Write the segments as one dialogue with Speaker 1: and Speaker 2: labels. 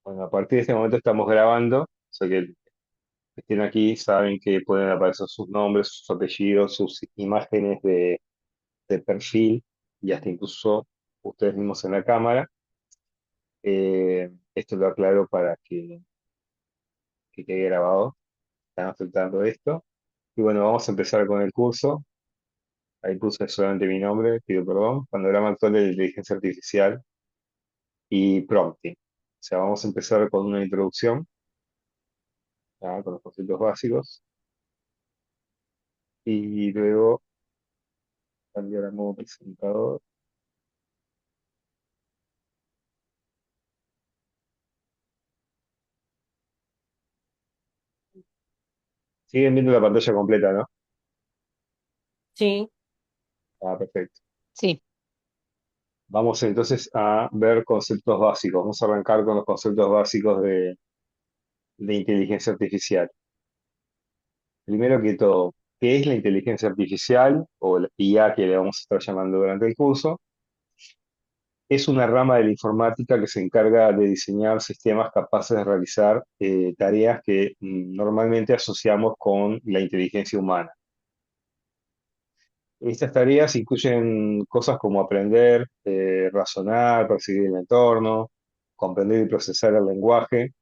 Speaker 1: Bueno, a partir de este momento estamos grabando, o sea que que estén aquí saben que pueden aparecer sus nombres, sus apellidos, sus imágenes de perfil y hasta incluso ustedes mismos en la cámara. Esto lo aclaro para que quede grabado. Están aceptando esto. Y bueno, vamos a empezar con el curso. Ahí puse solamente mi nombre, pido perdón. Panorama actual de la inteligencia artificial y prompting. O sea, vamos a empezar con una introducción, ¿ya? Con los conceptos básicos. Y luego cambiar a modo presentador. Siguen viendo la pantalla completa, ¿no?
Speaker 2: Sí,
Speaker 1: Ah, perfecto.
Speaker 2: sí,
Speaker 1: Vamos entonces a ver conceptos básicos. Vamos a arrancar con los conceptos básicos de inteligencia artificial. Primero que todo, ¿qué es la inteligencia artificial o la IA que le vamos a estar llamando durante el curso? Es una rama de la informática que se encarga de diseñar sistemas capaces de realizar tareas que normalmente asociamos con la inteligencia humana. Estas tareas incluyen cosas como aprender, razonar, percibir el entorno, comprender y procesar el lenguaje,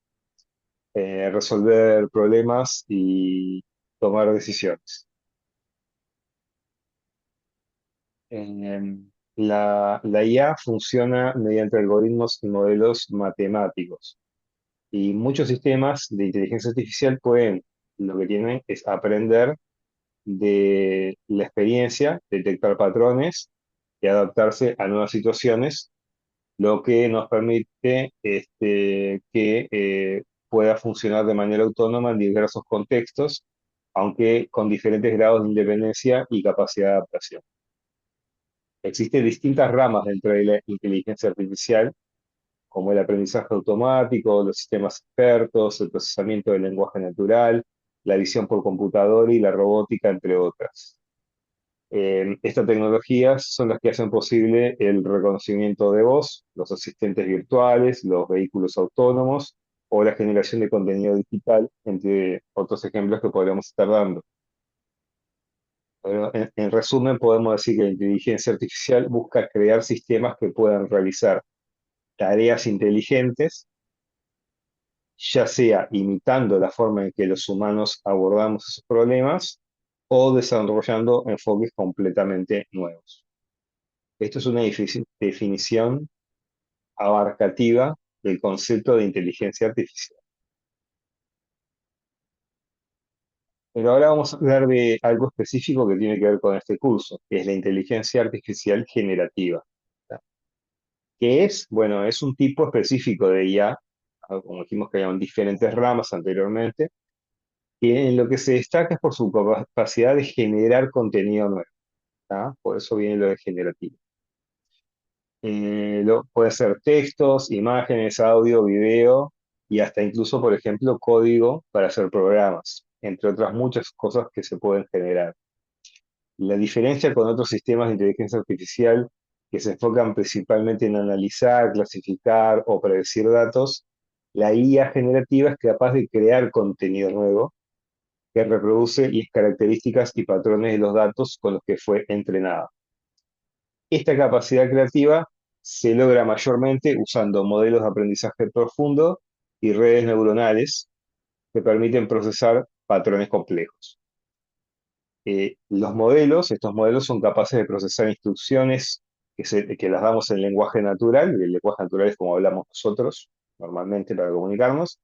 Speaker 1: resolver problemas y tomar decisiones. La IA funciona mediante algoritmos y modelos matemáticos y muchos sistemas de inteligencia artificial pueden, lo que tienen es aprender de la experiencia, detectar patrones y adaptarse a nuevas situaciones, lo que nos permite que pueda funcionar de manera autónoma en diversos contextos, aunque con diferentes grados de independencia y capacidad de adaptación. Existen distintas ramas dentro de la inteligencia artificial, como el aprendizaje automático, los sistemas expertos, el procesamiento del lenguaje natural, la visión por computador y la robótica, entre otras. Estas tecnologías son las que hacen posible el reconocimiento de voz, los asistentes virtuales, los vehículos autónomos o la generación de contenido digital, entre otros ejemplos que podríamos estar dando. Pero en resumen, podemos decir que la inteligencia artificial busca crear sistemas que puedan realizar tareas inteligentes, ya sea imitando la forma en que los humanos abordamos esos problemas o desarrollando enfoques completamente nuevos. Esto es una definición abarcativa del concepto de inteligencia artificial. Pero ahora vamos a hablar de algo específico que tiene que ver con este curso, que es la inteligencia artificial generativa. ¿Tá? ¿Qué es? Bueno, es un tipo específico de IA, como dijimos que habían diferentes ramas anteriormente, que en lo que se destaca es por su capacidad de generar contenido nuevo. ¿Tá? Por eso viene lo de generativo. Puede ser textos, imágenes, audio, video y hasta incluso, por ejemplo, código para hacer programas, entre otras muchas cosas que se pueden generar. La diferencia con otros sistemas de inteligencia artificial que se enfocan principalmente en analizar, clasificar o predecir datos, la IA generativa es capaz de crear contenido nuevo que reproduce las características y patrones de los datos con los que fue entrenada. Esta capacidad creativa se logra mayormente usando modelos de aprendizaje profundo y redes neuronales que permiten procesar patrones complejos. Estos modelos son capaces de procesar instrucciones que las damos en lenguaje natural, y el lenguaje natural es como hablamos nosotros normalmente para comunicarnos,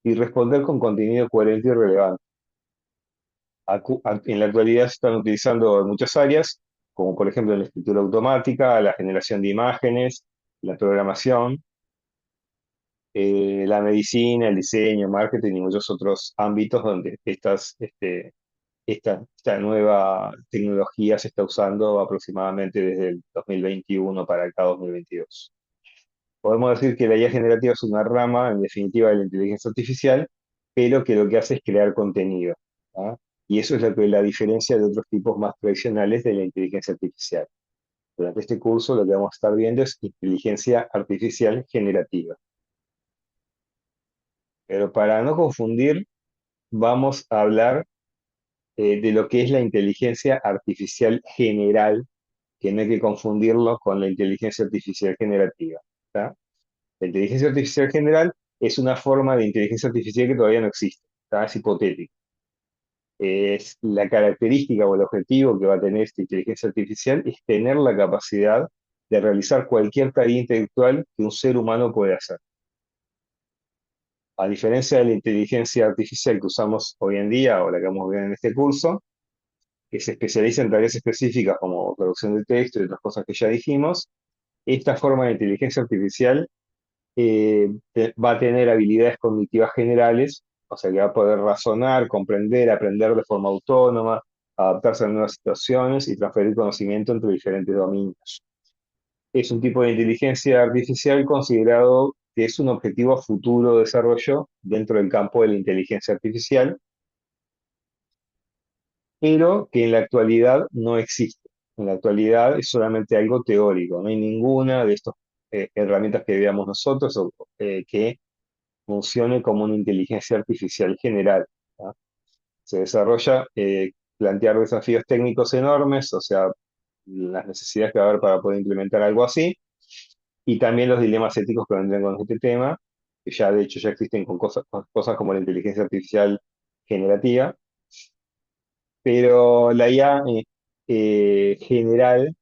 Speaker 1: y responder con contenido coherente y relevante. En la actualidad se están utilizando en muchas áreas, como por ejemplo en la escritura automática, la generación de imágenes, la programación, la medicina, el diseño, marketing y muchos otros ámbitos donde esta nueva tecnología se está usando aproximadamente desde el 2021 para acá 2022. Podemos decir que la IA generativa es una rama, en definitiva, de la inteligencia artificial, pero que lo que hace es crear contenido. ¿Ah? Y eso es lo que la diferencia de otros tipos más tradicionales de la inteligencia artificial. Durante este curso lo que vamos a estar viendo es inteligencia artificial generativa. Pero para no confundir, vamos a hablar de lo que es la inteligencia artificial general, que no hay que confundirlo con la inteligencia artificial generativa. ¿Tá? La inteligencia artificial general es una forma de inteligencia artificial que todavía no existe, ¿tá? Es hipotética. Es la característica o el objetivo que va a tener esta inteligencia artificial es tener la capacidad de realizar cualquier tarea intelectual que un ser humano puede hacer. A diferencia de la inteligencia artificial que usamos hoy en día, o la que vamos a ver en este curso, que se especializa en tareas específicas como traducción de texto y otras cosas que ya dijimos, esta forma de inteligencia artificial va a tener habilidades cognitivas generales, o sea que va a poder razonar, comprender, aprender de forma autónoma, adaptarse a nuevas situaciones y transferir conocimiento entre diferentes dominios. Es un tipo de inteligencia artificial considerado que es un objetivo a futuro desarrollo dentro del campo de la inteligencia artificial, pero que en la actualidad no existe. En la actualidad es solamente algo teórico, no hay ninguna de estas herramientas que veamos nosotros que funcione como una inteligencia artificial general. ¿tá? Se desarrolla plantear desafíos técnicos enormes, o sea, las necesidades que va a haber para poder implementar algo así, y también los dilemas éticos que vendrán con este tema, que ya de hecho ya existen con cosas como la inteligencia artificial generativa, pero la IA general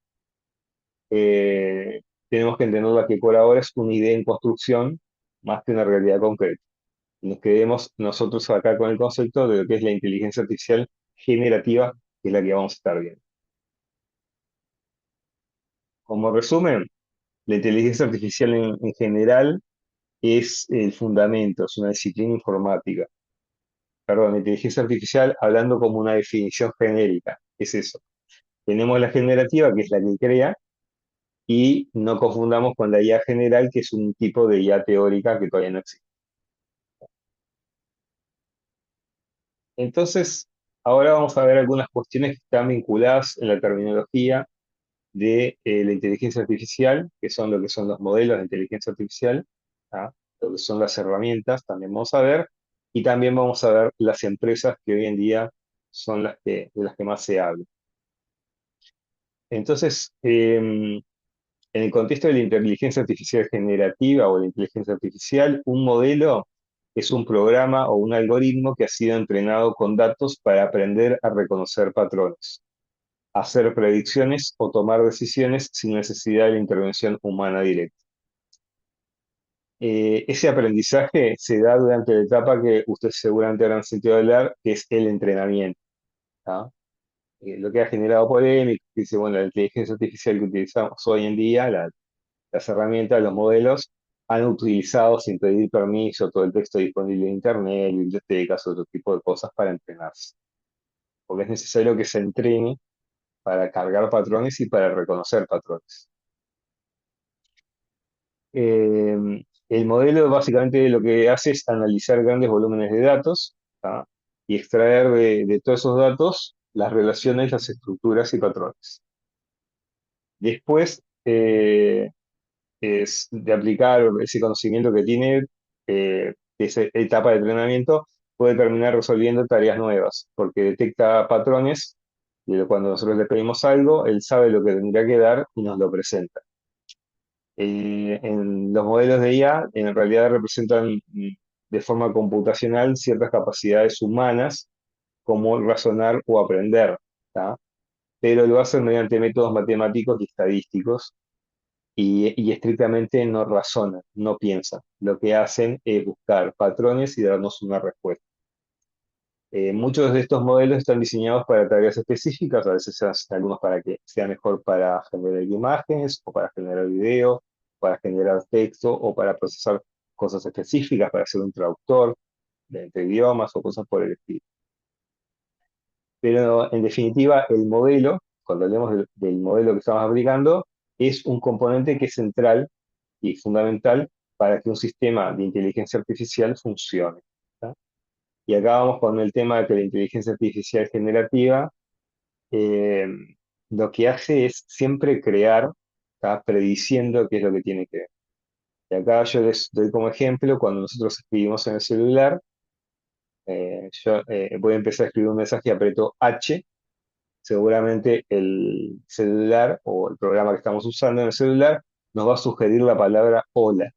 Speaker 1: tenemos que entenderla que por ahora es una idea en construcción más que una realidad concreta. Nos quedemos nosotros acá con el concepto de lo que es la inteligencia artificial generativa, que es la que vamos a estar viendo. Como resumen, la inteligencia artificial en general es el fundamento, es una disciplina informática. Perdón, la inteligencia artificial hablando como una definición genérica, es eso. Tenemos la generativa, que es la que crea, y no confundamos con la IA general, que es un tipo de IA teórica que todavía no existe. Entonces, ahora vamos a ver algunas cuestiones que están vinculadas en la terminología de la inteligencia artificial, que son lo que son los modelos de inteligencia artificial, ¿ah? Lo que son las herramientas, también vamos a ver, y también vamos a ver las empresas que hoy en día son de las que más se habla. Entonces, en el contexto de la inteligencia artificial generativa o la inteligencia artificial, un modelo es un programa o un algoritmo que ha sido entrenado con datos para aprender a reconocer patrones, hacer predicciones o tomar decisiones sin necesidad de la intervención humana directa. Ese aprendizaje se da durante la etapa que ustedes seguramente habrán sentido hablar, que es el entrenamiento. ¿tá? Lo que ha generado polémica, dice, bueno, la inteligencia artificial que utilizamos hoy en día, las herramientas, los modelos, han utilizado sin pedir permiso todo el texto disponible en Internet, bibliotecas, otro tipo de cosas para entrenarse. Porque es necesario que se entrene para cargar patrones y para reconocer patrones. El modelo básicamente lo que hace es analizar grandes volúmenes de datos, ¿tá? Y extraer de todos esos datos las relaciones, las estructuras y patrones. Después es de aplicar ese conocimiento que tiene, esa etapa de entrenamiento, puede terminar resolviendo tareas nuevas, porque detecta patrones y cuando nosotros le pedimos algo, él sabe lo que tendría que dar y nos lo presenta. En los modelos de IA en realidad representan de forma computacional ciertas capacidades humanas como razonar o aprender, ¿tá? Pero lo hacen mediante métodos matemáticos y estadísticos y estrictamente no razonan, no piensan. Lo que hacen es buscar patrones y darnos una respuesta. Muchos de estos modelos están diseñados para tareas específicas, a veces se hacen algunos para que sea mejor para generar imágenes o para generar video, para generar texto o para procesar cosas específicas, para ser un traductor de entre idiomas o cosas por el estilo. Pero en definitiva, el modelo, cuando hablemos del modelo que estamos aplicando, es un componente que es central y fundamental para que un sistema de inteligencia artificial funcione. ¿tá? Y acá vamos con el tema de que la inteligencia artificial generativa eh, lo que hace es siempre crear, ¿tá? Prediciendo qué es lo que tiene que ver. Y acá yo les doy como ejemplo, cuando nosotros escribimos en el celular, yo voy a empezar a escribir un mensaje y aprieto H, seguramente el celular o el programa que estamos usando en el celular nos va a sugerir la palabra hola,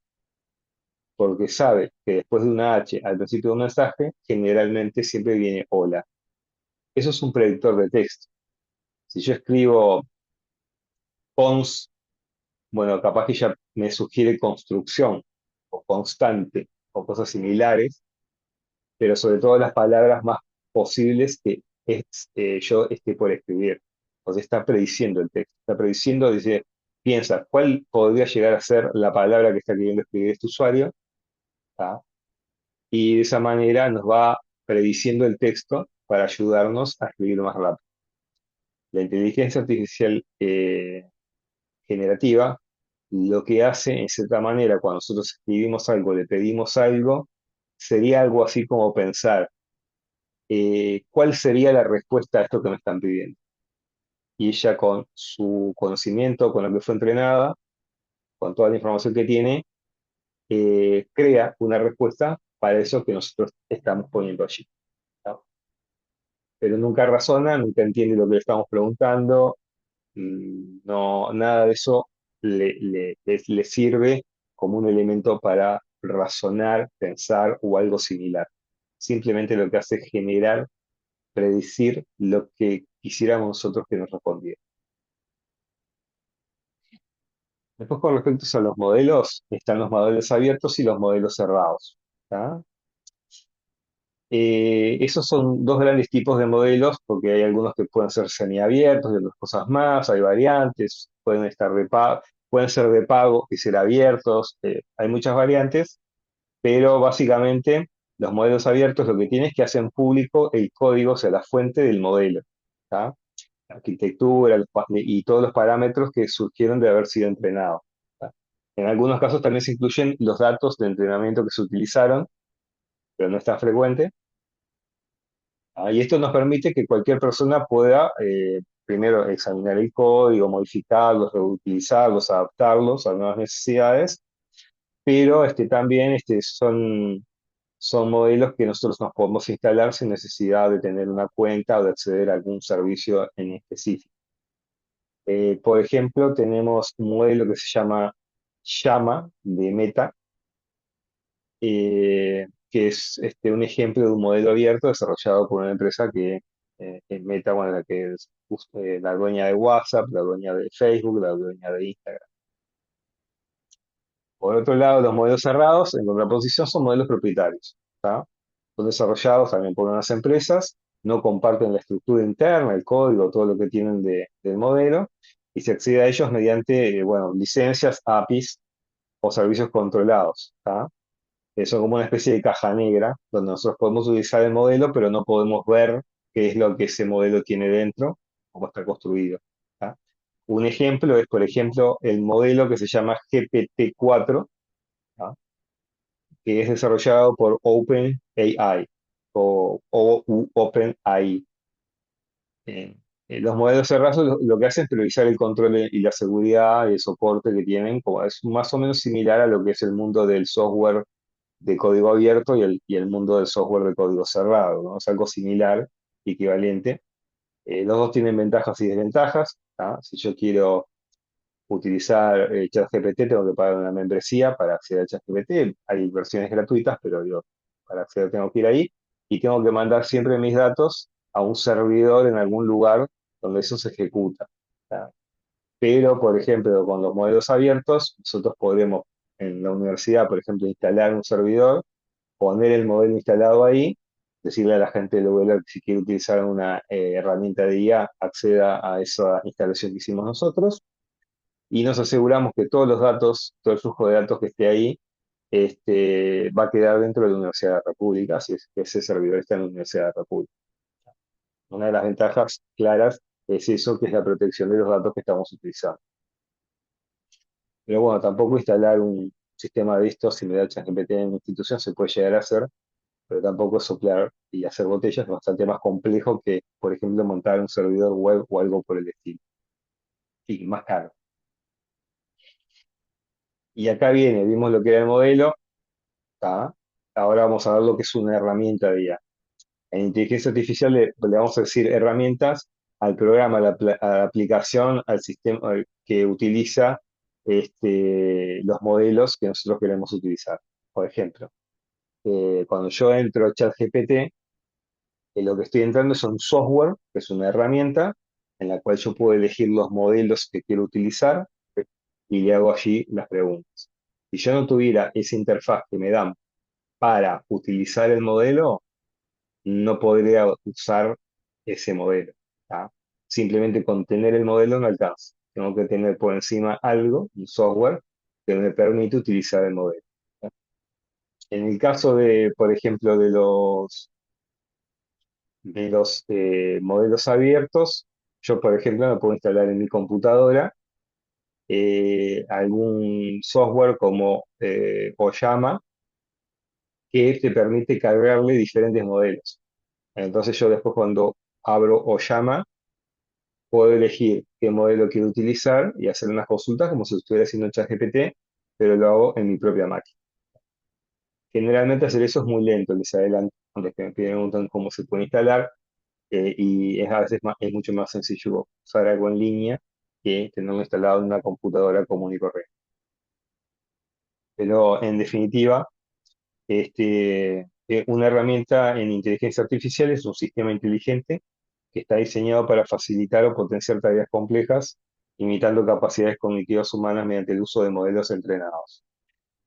Speaker 1: porque sabe que después de una H al principio de un mensaje, generalmente siempre viene hola. Eso es un predictor de texto. Si yo escribo cons, bueno, capaz que ya me sugiere construcción o constante o cosas similares, pero sobre todo las palabras más posibles que yo esté por escribir. O sea, está prediciendo el texto, está prediciendo, dice, piensa, ¿cuál podría llegar a ser la palabra que está queriendo escribir este usuario? ¿Tá? Y de esa manera nos va prediciendo el texto para ayudarnos a escribir más rápido. La inteligencia artificial generativa lo que hace, en cierta manera, cuando nosotros escribimos algo, le pedimos algo, sería algo así como pensar, ¿cuál sería la respuesta a esto que me están pidiendo? Y ella con su conocimiento, con lo que fue entrenada, con toda la información que tiene, crea una respuesta para eso que nosotros estamos poniendo allí. ¿No? Pero nunca razona, nunca entiende lo que le estamos preguntando, no, nada de eso le sirve como un elemento para razonar, pensar o algo similar. Simplemente lo que hace es generar, predecir lo que quisiéramos nosotros que nos respondiera. Después, con respecto a los modelos, están los modelos abiertos y los modelos cerrados. ¿Tá? Esos son dos grandes tipos de modelos, porque hay algunos que pueden ser semiabiertos y otras cosas más, hay variantes, pueden estar pueden ser de pago y ser abiertos, hay muchas variantes, pero básicamente los modelos abiertos lo que tienen es que hacen público el código, o sea, la fuente del modelo, ¿tá? La arquitectura y todos los parámetros que surgieron de haber sido entrenado. ¿Tá? En algunos casos también se incluyen los datos de entrenamiento que se utilizaron, pero no es tan frecuente. Y esto nos permite que cualquier persona pueda, primero, examinar el código, modificarlos, reutilizarlos, adaptarlos a nuevas necesidades, pero también son modelos que nosotros nos podemos instalar sin necesidad de tener una cuenta o de acceder a algún servicio en específico. Por ejemplo, tenemos un modelo que se llama Llama de Meta, que es un ejemplo de un modelo abierto desarrollado por una empresa que es Meta, bueno, la que es la dueña de WhatsApp, la dueña de Facebook, la dueña de Instagram. Por otro lado, los modelos cerrados, en contraposición, son modelos propietarios. ¿Tá? Son desarrollados también por unas empresas, no comparten la estructura interna, el código, todo lo que tienen del modelo, y se accede a ellos mediante, bueno, licencias, APIs o servicios controlados. ¿Tá? Son como una especie de caja negra, donde nosotros podemos utilizar el modelo, pero no podemos ver qué es lo que ese modelo tiene dentro, cómo está construido. ¿Tá? Un ejemplo es, por ejemplo, el modelo que se llama GPT-4, ¿tá? Que es desarrollado por OpenAI o OpenAI. Eh, los modelos cerrados lo que hacen es priorizar el control y la seguridad y el soporte que tienen, como es más o menos similar a lo que es el mundo del software de código abierto y el mundo del software de código cerrado, ¿no? Es algo similar, equivalente. Los dos tienen ventajas y desventajas. ¿Tá? Si yo quiero utilizar ChatGPT, tengo que pagar una membresía para acceder a ChatGPT. Hay versiones gratuitas, pero yo para acceder tengo que ir ahí y tengo que mandar siempre mis datos a un servidor en algún lugar donde eso se ejecuta. ¿Tá? Pero, por ejemplo, con los modelos abiertos, nosotros podemos en la universidad, por ejemplo, instalar un servidor, poner el modelo instalado ahí, decirle a la gente del VLR que si quiere utilizar una herramienta de IA, acceda a esa instalación que hicimos nosotros, y nos aseguramos que todos los datos, todo el flujo de datos que esté ahí, va a quedar dentro de la Universidad de la República, si es que ese servidor está en la Universidad de la República. Una de las ventajas claras es eso, que es la protección de los datos que estamos utilizando. Pero bueno, tampoco instalar un sistema de estos, si me da ChatGPT en una institución, se puede llegar a hacer, pero tampoco soplar y hacer botellas es bastante más complejo que, por ejemplo, montar un servidor web o algo por el estilo. Y más caro. Y acá viene, vimos lo que era el modelo, ¿tá? Ahora vamos a ver lo que es una herramienta de IA. En inteligencia artificial le vamos a decir herramientas al programa, a la aplicación, al sistema que utiliza los modelos que nosotros queremos utilizar. Por ejemplo, cuando yo entro a ChatGPT, lo que estoy entrando es un software, que es una herramienta en la cual yo puedo elegir los modelos que quiero utilizar y le hago allí las preguntas. Si yo no tuviera esa interfaz que me dan para utilizar el modelo, no podría usar ese modelo. ¿Tá? Simplemente con tener el modelo no alcanza. Tengo que tener por encima algo, un software, que me permite utilizar el modelo. ¿Tá? En el caso de, por ejemplo, de los modelos abiertos, yo, por ejemplo, me puedo instalar en mi computadora algún software como Oyama que te permite cargarle diferentes modelos. Entonces yo después cuando abro Oyama puedo elegir qué modelo quiero utilizar y hacer unas consultas como si estuviera haciendo en ChatGPT, pero lo hago en mi propia máquina. Generalmente hacer eso es muy lento, les adelanto, antes que me preguntan cómo se puede instalar, y es a veces es mucho más sencillo usar algo en línea que tenerlo instalado en una computadora común y corriente. Pero en definitiva, una herramienta en inteligencia artificial es un sistema inteligente que está diseñado para facilitar o potenciar tareas complejas, imitando capacidades cognitivas humanas mediante el uso de modelos entrenados.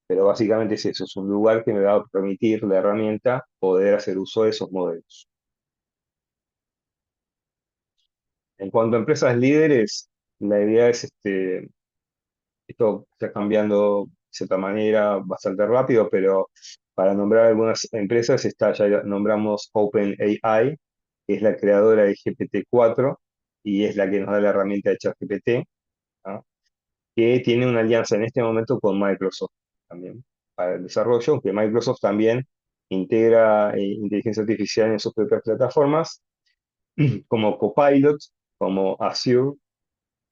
Speaker 1: Pero básicamente es eso, es un lugar que me va a permitir la herramienta poder hacer uso de esos modelos. En cuanto a empresas líderes, la idea es, esto está cambiando de cierta manera bastante rápido, pero para nombrar algunas empresas, ya nombramos OpenAI, que es la creadora de GPT-4 y es la que nos da la herramienta de ChatGPT, ¿no? Que tiene una alianza en este momento con Microsoft también para el desarrollo, aunque Microsoft también integra inteligencia artificial en sus propias plataformas, como Copilot, como Azure.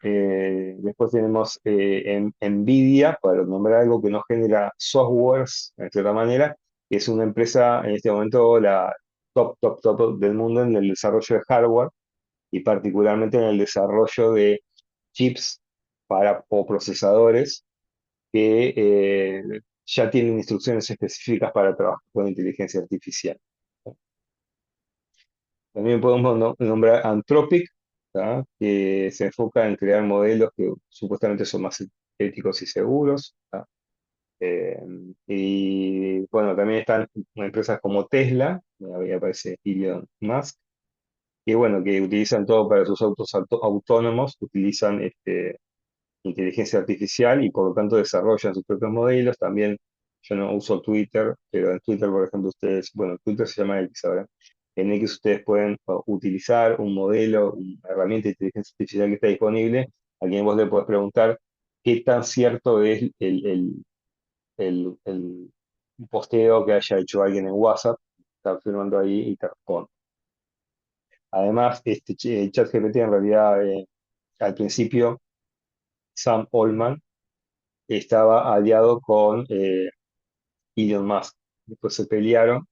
Speaker 1: Después tenemos Nvidia, para nombrar algo que no genera softwares, de cierta manera, que es una empresa en este momento la top del mundo en el desarrollo de hardware y particularmente en el desarrollo de chips o procesadores que ya tienen instrucciones específicas para trabajar con inteligencia artificial. También podemos nombrar Anthropic, ¿tá? Que se enfoca en crear modelos que supuestamente son más éticos y seguros. ¿Tá? Eh, y bueno, también están empresas como Tesla, ahí aparece Elon Musk, que bueno, que utilizan todo para sus autos autónomos, utilizan inteligencia artificial y por lo tanto desarrollan sus propios modelos. También yo no uso Twitter, pero en Twitter, por ejemplo, ustedes, bueno, Twitter se llama X ahora. En X ustedes pueden utilizar un modelo, una herramienta de inteligencia artificial que está disponible, a quien vos le podés preguntar qué tan cierto es el posteo que haya hecho alguien en WhatsApp, está firmando ahí y te responde. Además, ChatGPT en realidad, al principio, Sam Altman estaba aliado con Elon Musk. Después se pelearon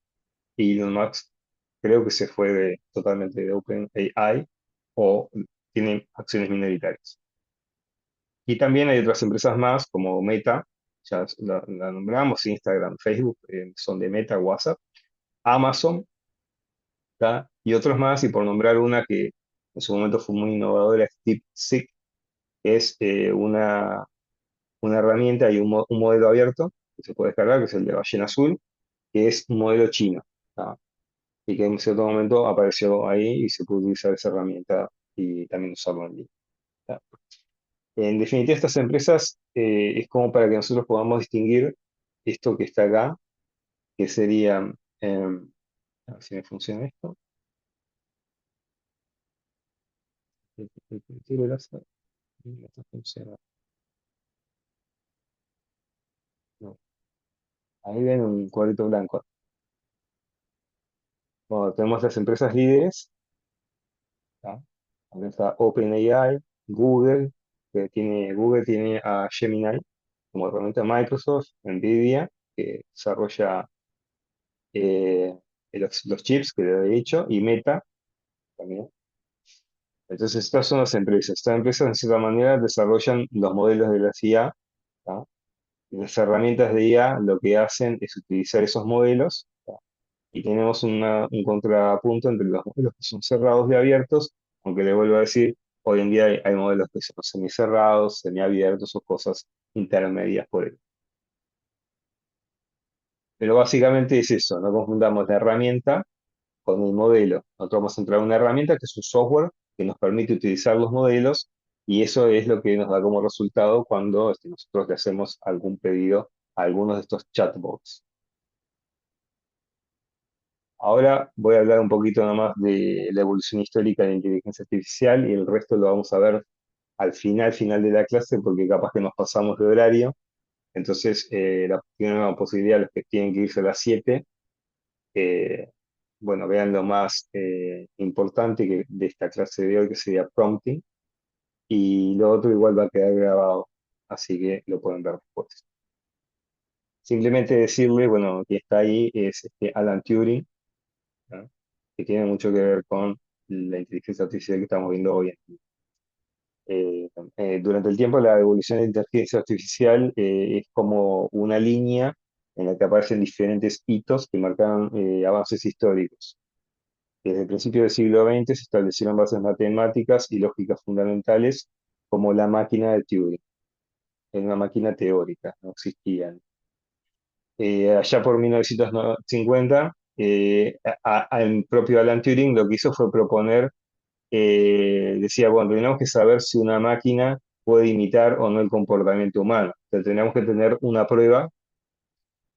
Speaker 1: y Elon Musk creo que se fue totalmente de OpenAI o tiene acciones minoritarias. Y también hay otras empresas más como Meta, ya la nombramos, Instagram, Facebook, son de Meta, WhatsApp, Amazon, ¿tá? Y otros más, y por nombrar una que en su momento fue muy innovadora, es DeepSeek, que es una herramienta y un modelo abierto que se puede descargar, que es el de ballena azul, que es un modelo chino, ¿tá? Y que en cierto momento apareció ahí y se puede utilizar esa herramienta y también usarlo en línea, ¿tá? En definitiva, estas empresas es como para que nosotros podamos distinguir esto que está acá, que sería, a ver si me funciona esto. Esto funciona. No. Ahí ven un cuadrito blanco. Bueno, tenemos las empresas líderes, ¿tá? Acá está OpenAI, Google, Google tiene a Gemini como herramienta Microsoft, Nvidia, que desarrolla eh, los chips que le he dicho, y Meta también. Entonces, estas son las empresas. Estas empresas, de cierta manera, desarrollan los modelos de la IA. ¿Tá? Las herramientas de IA lo que hacen es utilizar esos modelos, ¿tá? Y tenemos un contrapunto entre los modelos que son cerrados y abiertos, aunque le vuelvo a decir, hoy en día hay modelos que son semicerrados, semiabiertos o cosas intermedias por él. Pero básicamente es eso, no confundamos la herramienta con el modelo. Nosotros vamos a entrar a una herramienta que es un software que nos permite utilizar los modelos y eso es lo que nos da como resultado cuando nosotros le hacemos algún pedido a algunos de estos chatbots. Ahora voy a hablar un poquito nomás de la evolución histórica de la inteligencia artificial y el resto lo vamos a ver al final de la clase porque capaz que nos pasamos de horario. Entonces, tienen una posibilidad los que tienen que irse a las 7. Bueno, vean lo más importante de esta clase de hoy, que sería prompting, y lo otro igual va a quedar grabado, así que lo pueden ver después. Simplemente decirle, bueno, que está ahí es Alan Turing, ¿no? Que tiene mucho que ver con la inteligencia artificial que estamos viendo hoy en día. Durante el tiempo, la evolución de la inteligencia artificial es como una línea en la que aparecen diferentes hitos que marcan avances históricos. Desde el principio del siglo XX se establecieron bases matemáticas y lógicas fundamentales como la máquina de Turing. Era una máquina teórica, no existían. Allá por 1950, el propio Alan Turing lo que hizo fue proponer, decía, bueno, tenemos que saber si una máquina puede imitar o no el comportamiento humano. Entonces, tenemos que tener una prueba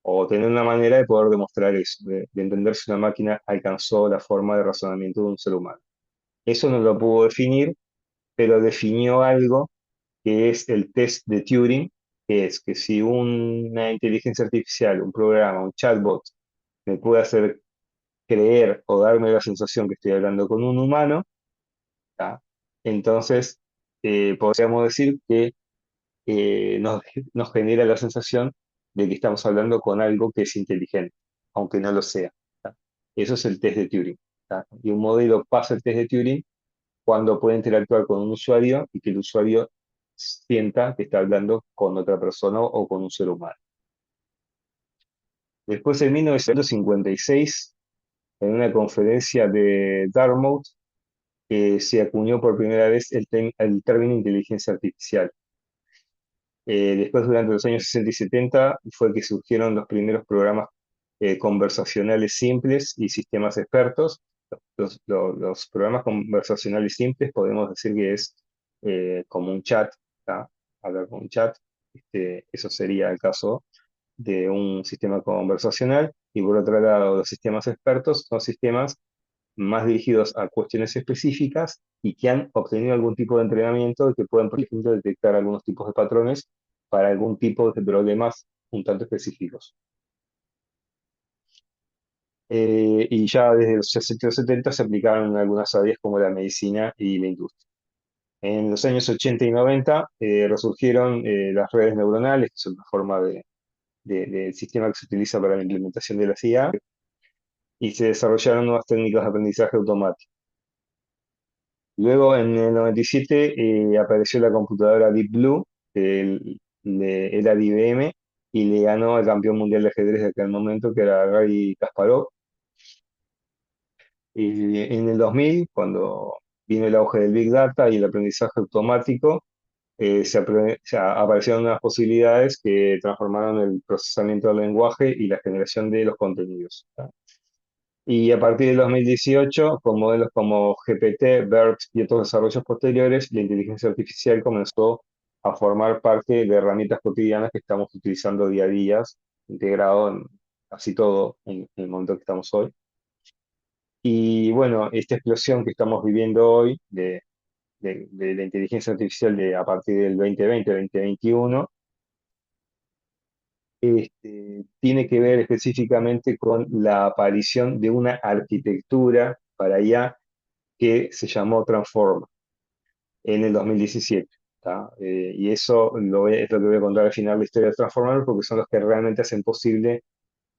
Speaker 1: o tener una manera de poder demostrar eso, de entender si una máquina alcanzó la forma de razonamiento de un ser humano. Eso no lo pudo definir, pero definió algo que es el test de Turing, que es que si una inteligencia artificial, un programa, un chatbot, me puede hacer creer o darme la sensación que estoy hablando con un humano, ¿tá? Entonces podríamos decir que nos genera la sensación de que estamos hablando con algo que es inteligente, aunque no lo sea. ¿Tá? Eso es el test de Turing. ¿Tá? Y un modelo pasa el test de Turing cuando puede interactuar con un usuario y que el usuario sienta que está hablando con otra persona o con un ser humano. Después, en 1956, en una conferencia de Dartmouth, se acuñó por primera vez el término inteligencia artificial. Después, durante los años 60 y 70, fue que surgieron los primeros programas conversacionales simples y sistemas expertos. Los programas conversacionales simples podemos decir que es como un chat, ¿tá? Hablar con un chat. Eso sería el caso de un sistema conversacional. Y por otro lado, los sistemas expertos son sistemas más dirigidos a cuestiones específicas y que han obtenido algún tipo de entrenamiento y que pueden, por ejemplo, detectar algunos tipos de patrones para algún tipo de problemas un tanto específicos. Y ya desde los 60 y 70 se aplicaron en algunas áreas como la medicina y la industria. En los años 80 y 90 resurgieron las redes neuronales, que son una forma del sistema que se utiliza para la implementación de la IA, y se desarrollaron nuevas técnicas de aprendizaje automático. Luego, en el 97, apareció la computadora Deep Blue, que era de IBM, y le ganó al campeón mundial de ajedrez de aquel momento, que era Garry Kasparov. Y en el 2000, cuando vino el auge del Big Data y el aprendizaje automático, aparecieron nuevas posibilidades que transformaron el procesamiento del lenguaje y la generación de los contenidos. ¿Tá? Y a partir del 2018, con modelos como GPT, BERT y otros desarrollos posteriores, la inteligencia artificial comenzó a formar parte de herramientas cotidianas que estamos utilizando día a día, integrado en casi todo en el momento que estamos hoy. Y bueno, esta explosión que estamos viviendo hoy de la inteligencia artificial a partir del 2020-2021, tiene que ver específicamente con la aparición de una arquitectura para IA que se llamó Transform en el 2017. ¿tá? Y eso es lo que voy a contar al final de la historia de Transformers, porque son los que realmente hacen posible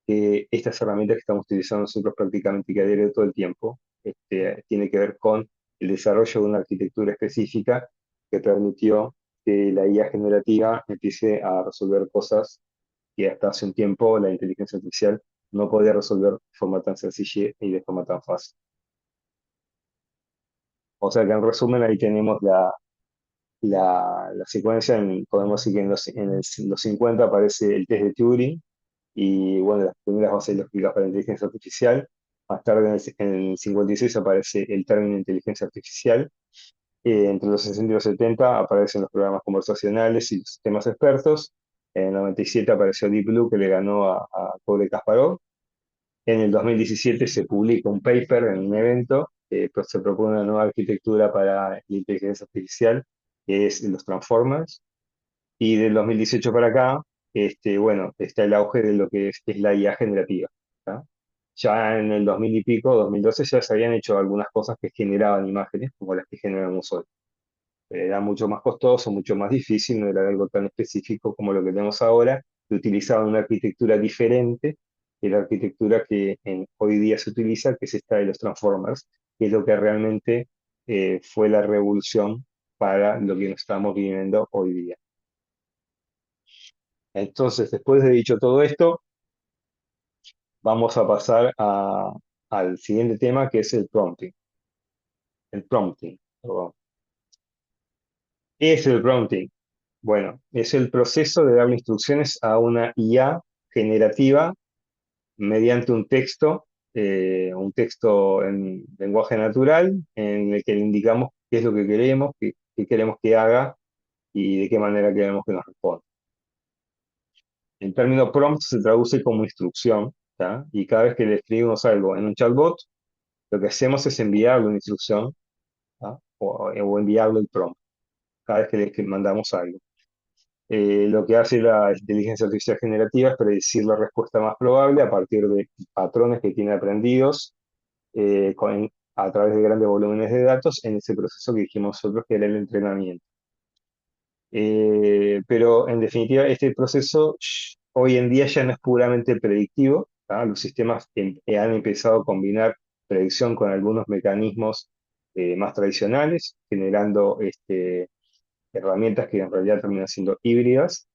Speaker 1: que estas herramientas que estamos utilizando nosotros prácticamente que a diario todo el tiempo, tiene que ver con el desarrollo de una arquitectura específica que permitió que la IA generativa empiece a resolver cosas que hasta hace un tiempo la inteligencia artificial no podía resolver de forma tan sencilla y de forma tan fácil. O sea que en resumen ahí tenemos la secuencia, podemos decir que los 50 aparece el test de Turing y bueno, las primeras bases lógicas para la inteligencia artificial. Más tarde en el 56 aparece el término inteligencia artificial. Entre los 60 y los 70 aparecen los programas conversacionales y los sistemas expertos. En el 97 apareció Deep Blue que le ganó a Cory Kasparov. En el 2017 se publica un paper en un evento que pues, se propone una nueva arquitectura para la inteligencia artificial, que es los transformers. Y del 2018 para acá, bueno, está el auge de lo que es la IA generativa. ¿Tá? Ya en el 2000 y pico, 2012, ya se habían hecho algunas cosas que generaban imágenes, como las que generamos hoy. Era mucho más costoso, mucho más difícil, no era algo tan específico como lo que tenemos ahora, que utilizaban una arquitectura diferente que la arquitectura que hoy día se utiliza, que es esta de los transformers, que es lo que realmente fue la revolución para lo que estamos viviendo hoy día. Entonces, después de dicho todo esto, vamos a pasar al siguiente tema, que es el prompting. El prompting, perdón. ¿Qué es el prompting? Bueno, es el proceso de darle instrucciones a una IA generativa mediante un texto en lenguaje natural, en el que le indicamos qué es lo que queremos, qué queremos que haga y de qué manera queremos que nos responda. El término prompt se traduce como instrucción, ¿tá? Y cada vez que le escribimos algo en un chatbot, lo que hacemos es enviarle una instrucción, ¿tá? O enviarle el prompt cada vez que mandamos algo. Lo que hace la inteligencia artificial generativa es predecir la respuesta más probable a partir de patrones que tiene aprendidos a través de grandes volúmenes de datos en ese proceso que dijimos nosotros que era el entrenamiento. Pero en definitiva, este proceso hoy en día ya no es puramente predictivo. ¿Tá? Los sistemas han empezado a combinar predicción con algunos mecanismos más tradicionales, generando herramientas que en realidad terminan siendo híbridas.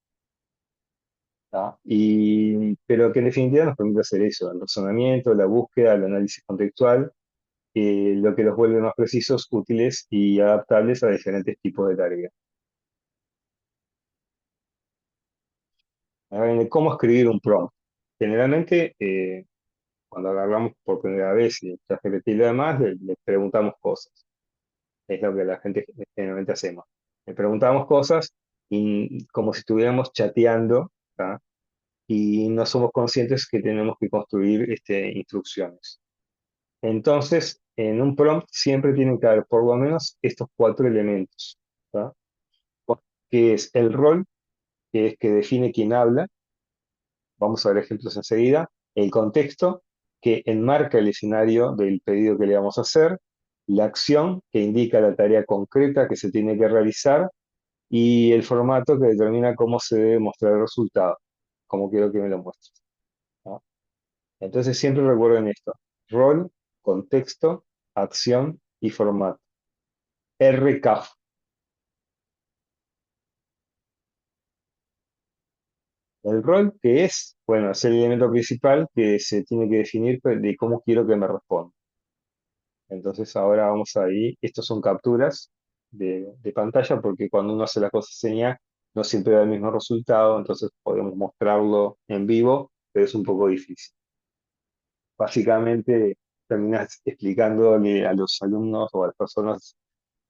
Speaker 1: ¿Tá? Pero que en definitiva nos permite hacer eso, el razonamiento, la búsqueda, el análisis contextual, lo que los vuelve más precisos, útiles y adaptables a diferentes tipos de tareas. Ahora viene cómo escribir un prompt. Generalmente, cuando agarramos por primera vez y ChatGPT y lo demás, le preguntamos cosas. Es lo que la gente generalmente hacemos. Le preguntamos cosas y como si estuviéramos chateando, ¿tá? Y no somos conscientes que tenemos que construir instrucciones. Entonces, en un prompt siempre tienen que haber por lo menos estos cuatro elementos, ¿tá? Que es el rol, que es que define quién habla, vamos a ver ejemplos enseguida, el contexto, que enmarca el escenario del pedido que le vamos a hacer, la acción, que indica la tarea concreta que se tiene que realizar, y el formato que determina cómo se debe mostrar el resultado, cómo quiero que me lo muestres, ¿no? Entonces siempre recuerden esto, rol, contexto, acción y formato. RCAF. El rol que es, bueno, es el elemento principal que se tiene que definir de cómo quiero que me responda. Entonces ahora vamos ahí, estos son capturas de pantalla porque cuando uno hace la cosa señal no siempre da el mismo resultado, entonces podemos mostrarlo en vivo, pero es un poco difícil. Básicamente terminas explicándole a los alumnos o a las personas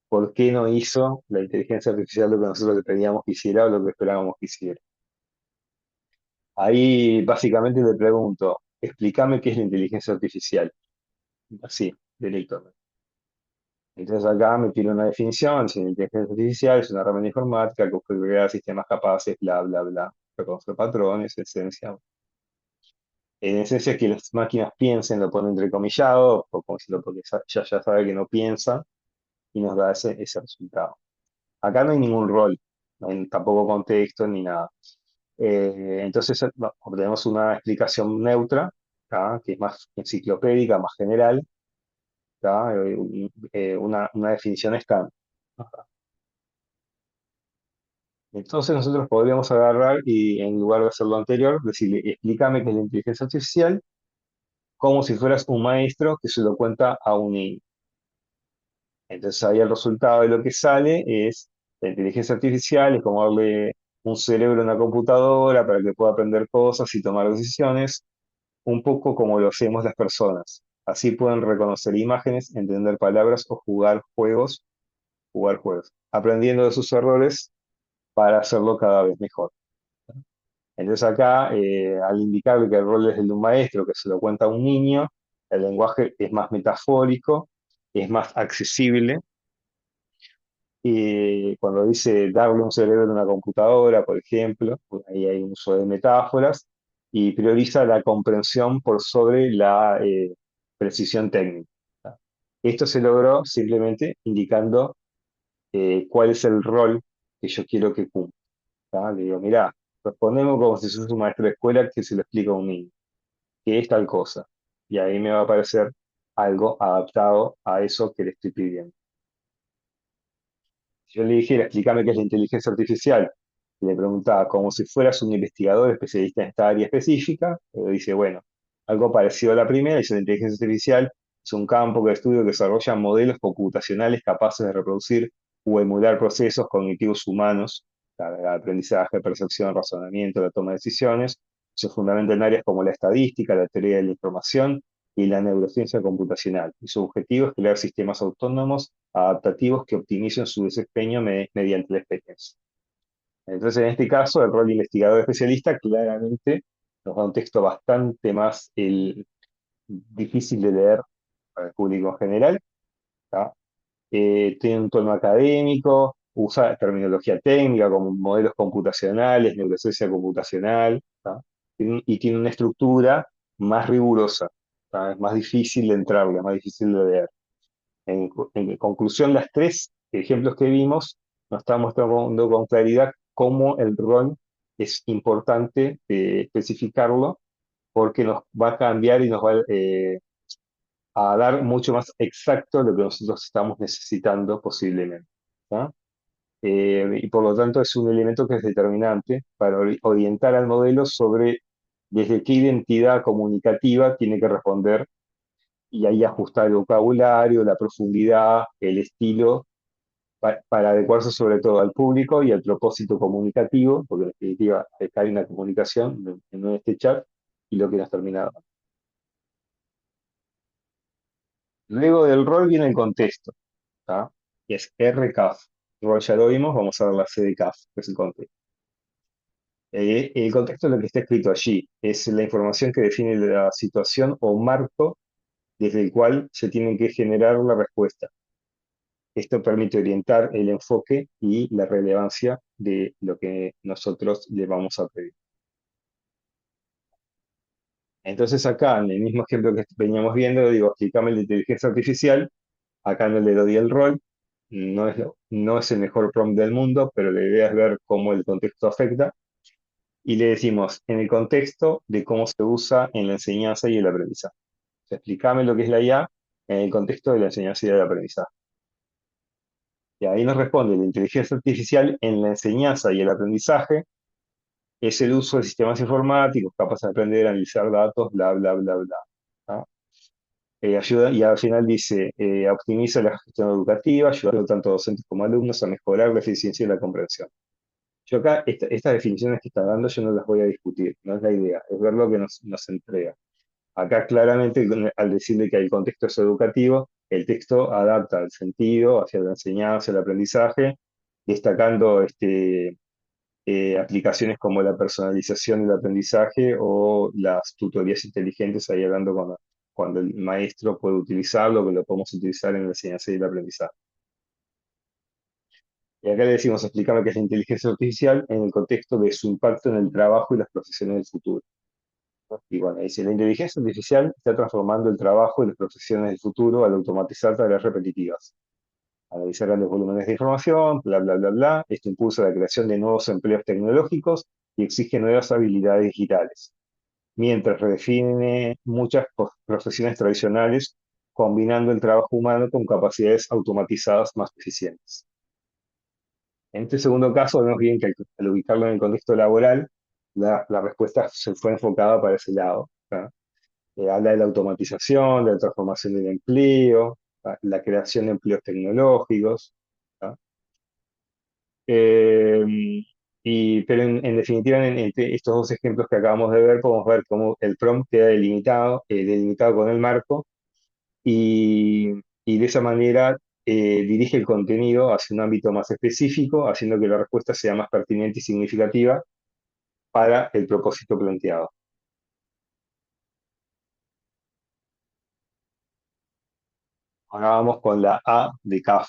Speaker 1: por qué no hizo la inteligencia artificial lo que nosotros le pedíamos que hiciera o lo que esperábamos que hiciera. Ahí básicamente le pregunto, explícame qué es la inteligencia artificial. Así, directamente. Entonces acá me tiro una definición, si la inteligencia artificial es una herramienta informática que puede crear sistemas capaces, bla, bla, bla, reconocer patrones, esencia. En esencia que las máquinas piensen, lo pone entrecomillado, o como decirlo, porque ya sabe que no piensa y nos da ese resultado. Acá no hay ningún rol, no hay tampoco contexto ni nada. Entonces obtenemos una explicación neutra, ¿tá? Que es más enciclopédica, más general, ¿tá? Una definición estándar. Entonces nosotros podríamos agarrar y en lugar de hacer lo anterior, decirle, explícame qué es la inteligencia artificial, como si fueras un maestro que se lo cuenta a un niño. Entonces ahí el resultado de lo que sale es la inteligencia artificial, es como darle un cerebro a una computadora para que pueda aprender cosas y tomar decisiones, un poco como lo hacemos las personas. Así pueden reconocer imágenes, entender palabras o jugar juegos, aprendiendo de sus errores para hacerlo cada vez mejor. Entonces acá, al indicarle que el rol es el de un maestro que se lo cuenta a un niño, el lenguaje es más metafórico, es más accesible. Y cuando dice darle un cerebro a una computadora, por ejemplo, pues ahí hay un uso de metáforas y prioriza la comprensión por sobre la precisión técnica. Esto se logró simplemente indicando cuál es el rol que yo quiero que cumpla. ¿Tá? Le digo, mirá, respondemos como si sos un maestro de escuela que se lo explica a un niño, que es tal cosa. Y ahí me va a aparecer algo adaptado a eso que le estoy pidiendo. Si yo le dijera, explícame qué es la inteligencia artificial, y le preguntaba como si fueras un investigador especialista en esta área específica, dice, bueno, algo parecido a la primera, dice la inteligencia artificial es un campo de estudio que desarrolla modelos computacionales capaces de reproducir o emular procesos cognitivos humanos, el aprendizaje, percepción, razonamiento, la toma de decisiones. Se fundamenta en áreas como la estadística, la teoría de la información y la neurociencia computacional. Y su objetivo es crear sistemas autónomos adaptativos que optimicen su desempeño mediante la experiencia. Entonces, en este caso, el rol de investigador especialista claramente nos da un texto bastante más difícil de leer para el público en general. ¿Tá? Tiene un tono académico, usa terminología técnica como modelos computacionales, neurociencia computacional, ¿tá? Y tiene una estructura más rigurosa, ¿tá? Es más difícil de entrarle, más difícil de leer. En conclusión, las tres ejemplos que vimos nos están mostrando con claridad cómo el rol es importante especificarlo porque nos va a cambiar y nos va a dar mucho más exacto lo que nosotros estamos necesitando posiblemente. ¿Tá? Y por lo tanto es un elemento que es determinante para orientar al modelo sobre desde qué identidad comunicativa tiene que responder y ahí ajustar el vocabulario, la profundidad, el estilo, para adecuarse sobre todo al público y al propósito comunicativo, porque en definitiva acá hay una comunicación en este chat y lo que nos termina dando. Luego del rol viene el contexto, ¿tá? Que es RCAF. Rol ya lo vimos, vamos a ver la C de CAF, que es el contexto. El contexto es lo que está escrito allí, es la información que define la situación o marco desde el cual se tiene que generar la respuesta. Esto permite orientar el enfoque y la relevancia de lo que nosotros le vamos a pedir. Entonces acá, en el mismo ejemplo que veníamos viendo, digo, explícame la inteligencia artificial, acá no le doy el rol, no es el mejor prompt del mundo, pero la idea es ver cómo el contexto afecta, y le decimos en el contexto de cómo se usa en la enseñanza y el aprendizaje. O sea, explícame lo que es la IA en el contexto de la enseñanza y del aprendizaje. Y ahí nos responde la inteligencia artificial en la enseñanza y el aprendizaje es el uso de sistemas informáticos capaces de aprender, analizar datos, bla, bla, bla, bla. ¿Ah? Ayuda, y al final dice, optimiza la gestión educativa, ayudando tanto a docentes como alumnos a mejorar la eficiencia y la comprensión. Yo acá, estas definiciones que está dando, yo no las voy a discutir, no es la idea, es ver lo que nos entrega. Acá claramente, al decirle que el contexto es educativo, el texto adapta el sentido hacia la enseñanza, el aprendizaje, destacando aplicaciones como la personalización del aprendizaje o las tutorías inteligentes, ahí hablando cuando el maestro puede utilizarlo, que lo podemos utilizar en la enseñanza y el aprendizaje. Y acá le decimos, explícame qué es la inteligencia artificial en el contexto de su impacto en el trabajo y las profesiones del futuro. Y bueno, dice, la inteligencia artificial está transformando el trabajo y las profesiones del futuro al automatizar tareas repetitivas. Analizar grandes volúmenes de información, bla, bla, bla, bla. Esto impulsa la creación de nuevos empleos tecnológicos y exige nuevas habilidades digitales, mientras redefine muchas profesiones tradicionales, combinando el trabajo humano con capacidades automatizadas más eficientes. En este segundo caso, vemos bien que al ubicarlo en el contexto laboral, la respuesta se fue enfocada para ese lado. ¿Tá? Habla de la automatización, de la transformación del empleo, ¿tá? La creación de empleos tecnológicos. ¿Tá? Eh, pero en definitiva, entre estos dos ejemplos que acabamos de ver, podemos ver cómo el prompt queda delimitado con el marco y, y de esa manera dirige el contenido hacia un ámbito más específico, haciendo que la respuesta sea más pertinente y significativa para el propósito planteado. Ahora vamos con la A de CAF,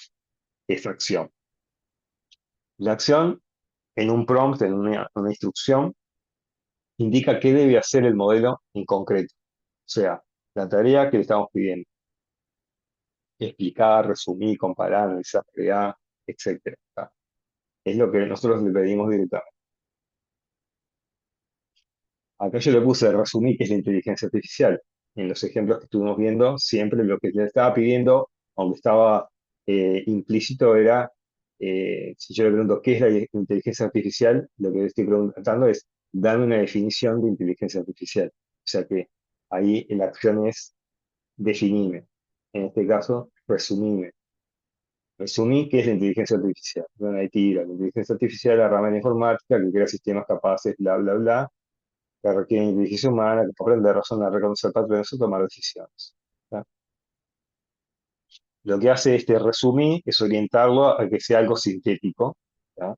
Speaker 1: extracción. La acción en un prompt, en una instrucción, indica qué debe hacer el modelo en concreto, o sea, la tarea que le estamos pidiendo. Explicar, resumir, comparar, analizar, crear, etcétera. ¿Tá? Es lo que nosotros le pedimos directamente. Acá yo le puse resumir, que es la inteligencia artificial. En los ejemplos que estuvimos viendo, siempre lo que le estaba pidiendo, aunque estaba implícito, era, si yo le pregunto qué es la inteligencia artificial, lo que le estoy preguntando es, darme una definición de inteligencia artificial. O sea que ahí la acción es definirme. En este caso, resumirme. Resumí qué es la inteligencia artificial. Bueno, ahí tira. La inteligencia artificial es la rama de la informática que crea sistemas capaces, bla, bla, bla, que requieren inteligencia humana, que aprender, razonar, reconocer patrones y tomar decisiones. ¿Tá? Lo que hace este resumir es orientarlo a que sea algo sintético, ¿tá?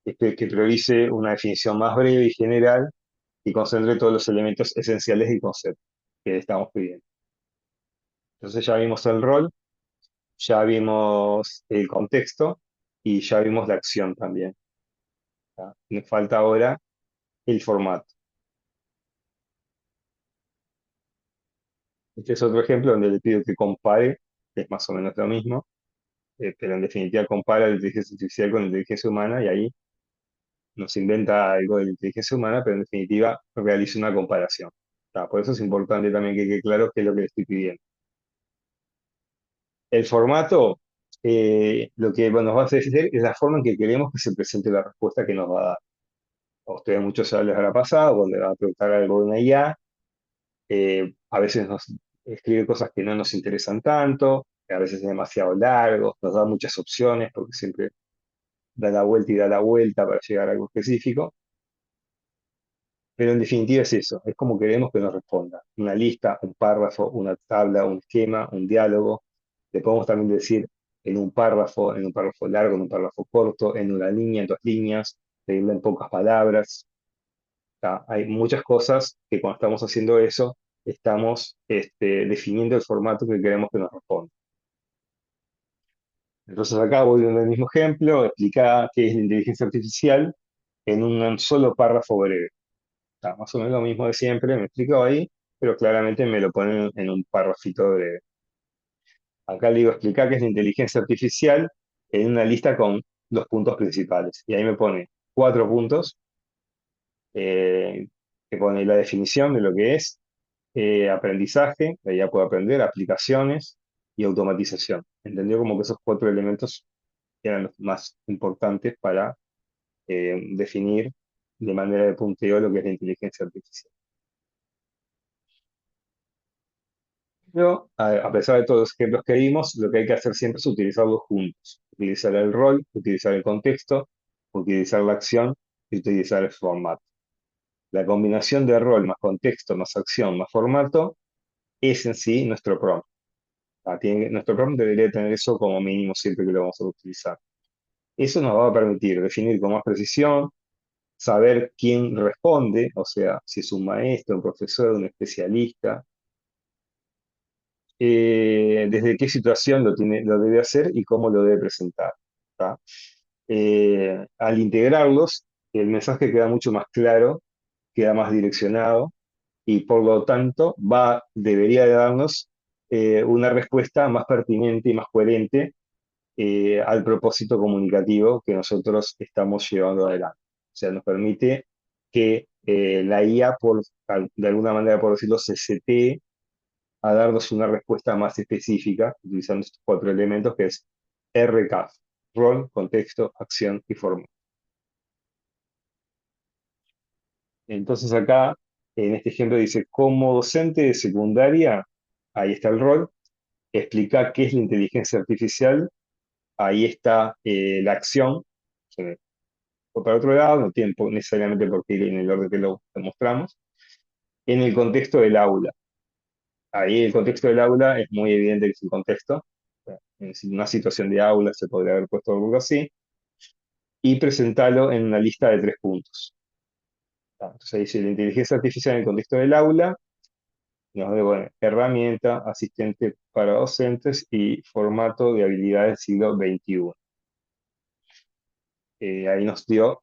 Speaker 1: Que priorice una definición más breve y general y concentre todos los elementos esenciales del concepto que le estamos pidiendo. Entonces ya vimos el rol, ya vimos el contexto y ya vimos la acción también. ¿Tá? Nos falta ahora el formato. Este es otro ejemplo donde le pido que compare, que es más o menos lo mismo, pero en definitiva compara la inteligencia artificial con la inteligencia humana y ahí nos inventa algo de la inteligencia humana, pero en definitiva realiza una comparación. ¿Tá? Por eso es importante también que quede claro qué es lo que le estoy pidiendo. El formato, lo que bueno, nos va a hacer es la forma en que queremos que se presente la respuesta que nos va a dar. A ustedes muchos ya les habrá pasado, cuando le va a preguntar algo de una IA, a veces nos escribe cosas que no nos interesan tanto, a veces es demasiado largo, nos da muchas opciones porque siempre da la vuelta y da la vuelta para llegar a algo específico, pero en definitiva es eso, es como queremos que nos responda. Una lista, un párrafo, una tabla, un esquema, un diálogo. Le podemos también decir en un párrafo largo, en un párrafo corto, en una línea, en dos líneas, pedirle en pocas palabras. ¿Tá? Hay muchas cosas que cuando estamos haciendo eso, estamos definiendo el formato que queremos que nos responda. Entonces acá voy en el mismo ejemplo, explicar qué es la inteligencia artificial en un solo párrafo breve. Está más o menos lo mismo de siempre, me explico ahí, pero claramente me lo ponen en un párrafito breve. Acá le digo explicar qué es la inteligencia artificial en una lista con los puntos principales. Y ahí me pone 4 puntos, eh, que pone la definición de lo que es aprendizaje, de ahí ya puedo aprender, aplicaciones y automatización. Entendió como que esos 4 elementos eran los más importantes para definir de manera de punteo lo que es la inteligencia artificial. Pero, a pesar de todos los ejemplos que dimos, lo que hay que hacer siempre es utilizarlos juntos. Utilizar el rol, utilizar el contexto, utilizar la acción y utilizar el formato. La combinación de rol más contexto, más acción, más formato es en sí nuestro prompt. Nuestro prompt debería tener eso como mínimo siempre que lo vamos a utilizar. Eso nos va a permitir definir con más precisión, saber quién responde, o sea, si es un maestro, un profesor, un especialista, desde qué situación lo debe hacer y cómo lo debe presentar. ¿Tá? Al integrarlos, el mensaje queda mucho más claro, queda más direccionado y por lo tanto debería de darnos una respuesta más pertinente y más coherente al propósito comunicativo que nosotros estamos llevando adelante. O sea, nos permite que la IA, de alguna manera, por decirlo, se setee a darnos una respuesta más específica utilizando estos cuatro elementos que es RCAF: rol, contexto, acción y forma. Entonces acá, en este ejemplo dice, como docente de secundaria, ahí está el rol, explica qué es la inteligencia artificial, ahí está la acción. O para otro lado, no tiene necesariamente por qué ir en el orden que lo mostramos. En el contexto del aula. Ahí el contexto del aula es muy evidente que es el contexto. En una situación de aula se podría haber puesto algo así. Y presentarlo en una lista de 3 puntos. Entonces ahí dice la inteligencia artificial en el contexto del aula. Nos da, bueno, herramienta, asistente para docentes y formato de habilidades del siglo XXI. Ahí nos dio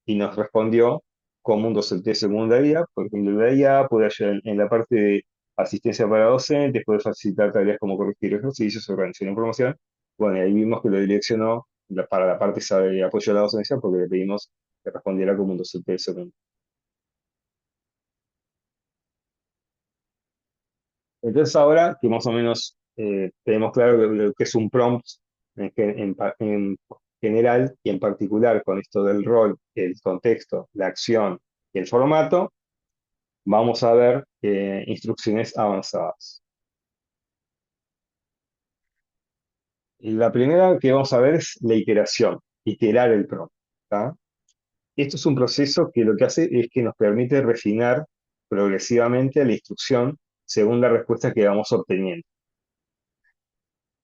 Speaker 1: y nos respondió como un docente de secundaria, por ejemplo, la IA puede ayudar en la parte de asistencia para docentes, puede facilitar tareas como corregir ejercicios, organización de información. Bueno, y ahí vimos que lo direccionó para la parte esa de apoyo a la docencia porque le pedimos que respondiera como un docente de secundaria. Entonces ahora que más o menos tenemos claro lo que es un prompt en general y en particular con esto del rol, el contexto, la acción y el formato, vamos a ver instrucciones avanzadas. La primera que vamos a ver es la iteración, iterar el prompt. ¿Tá? Esto es un proceso que lo que hace es que nos permite refinar progresivamente la instrucción según la respuesta que vamos obteniendo.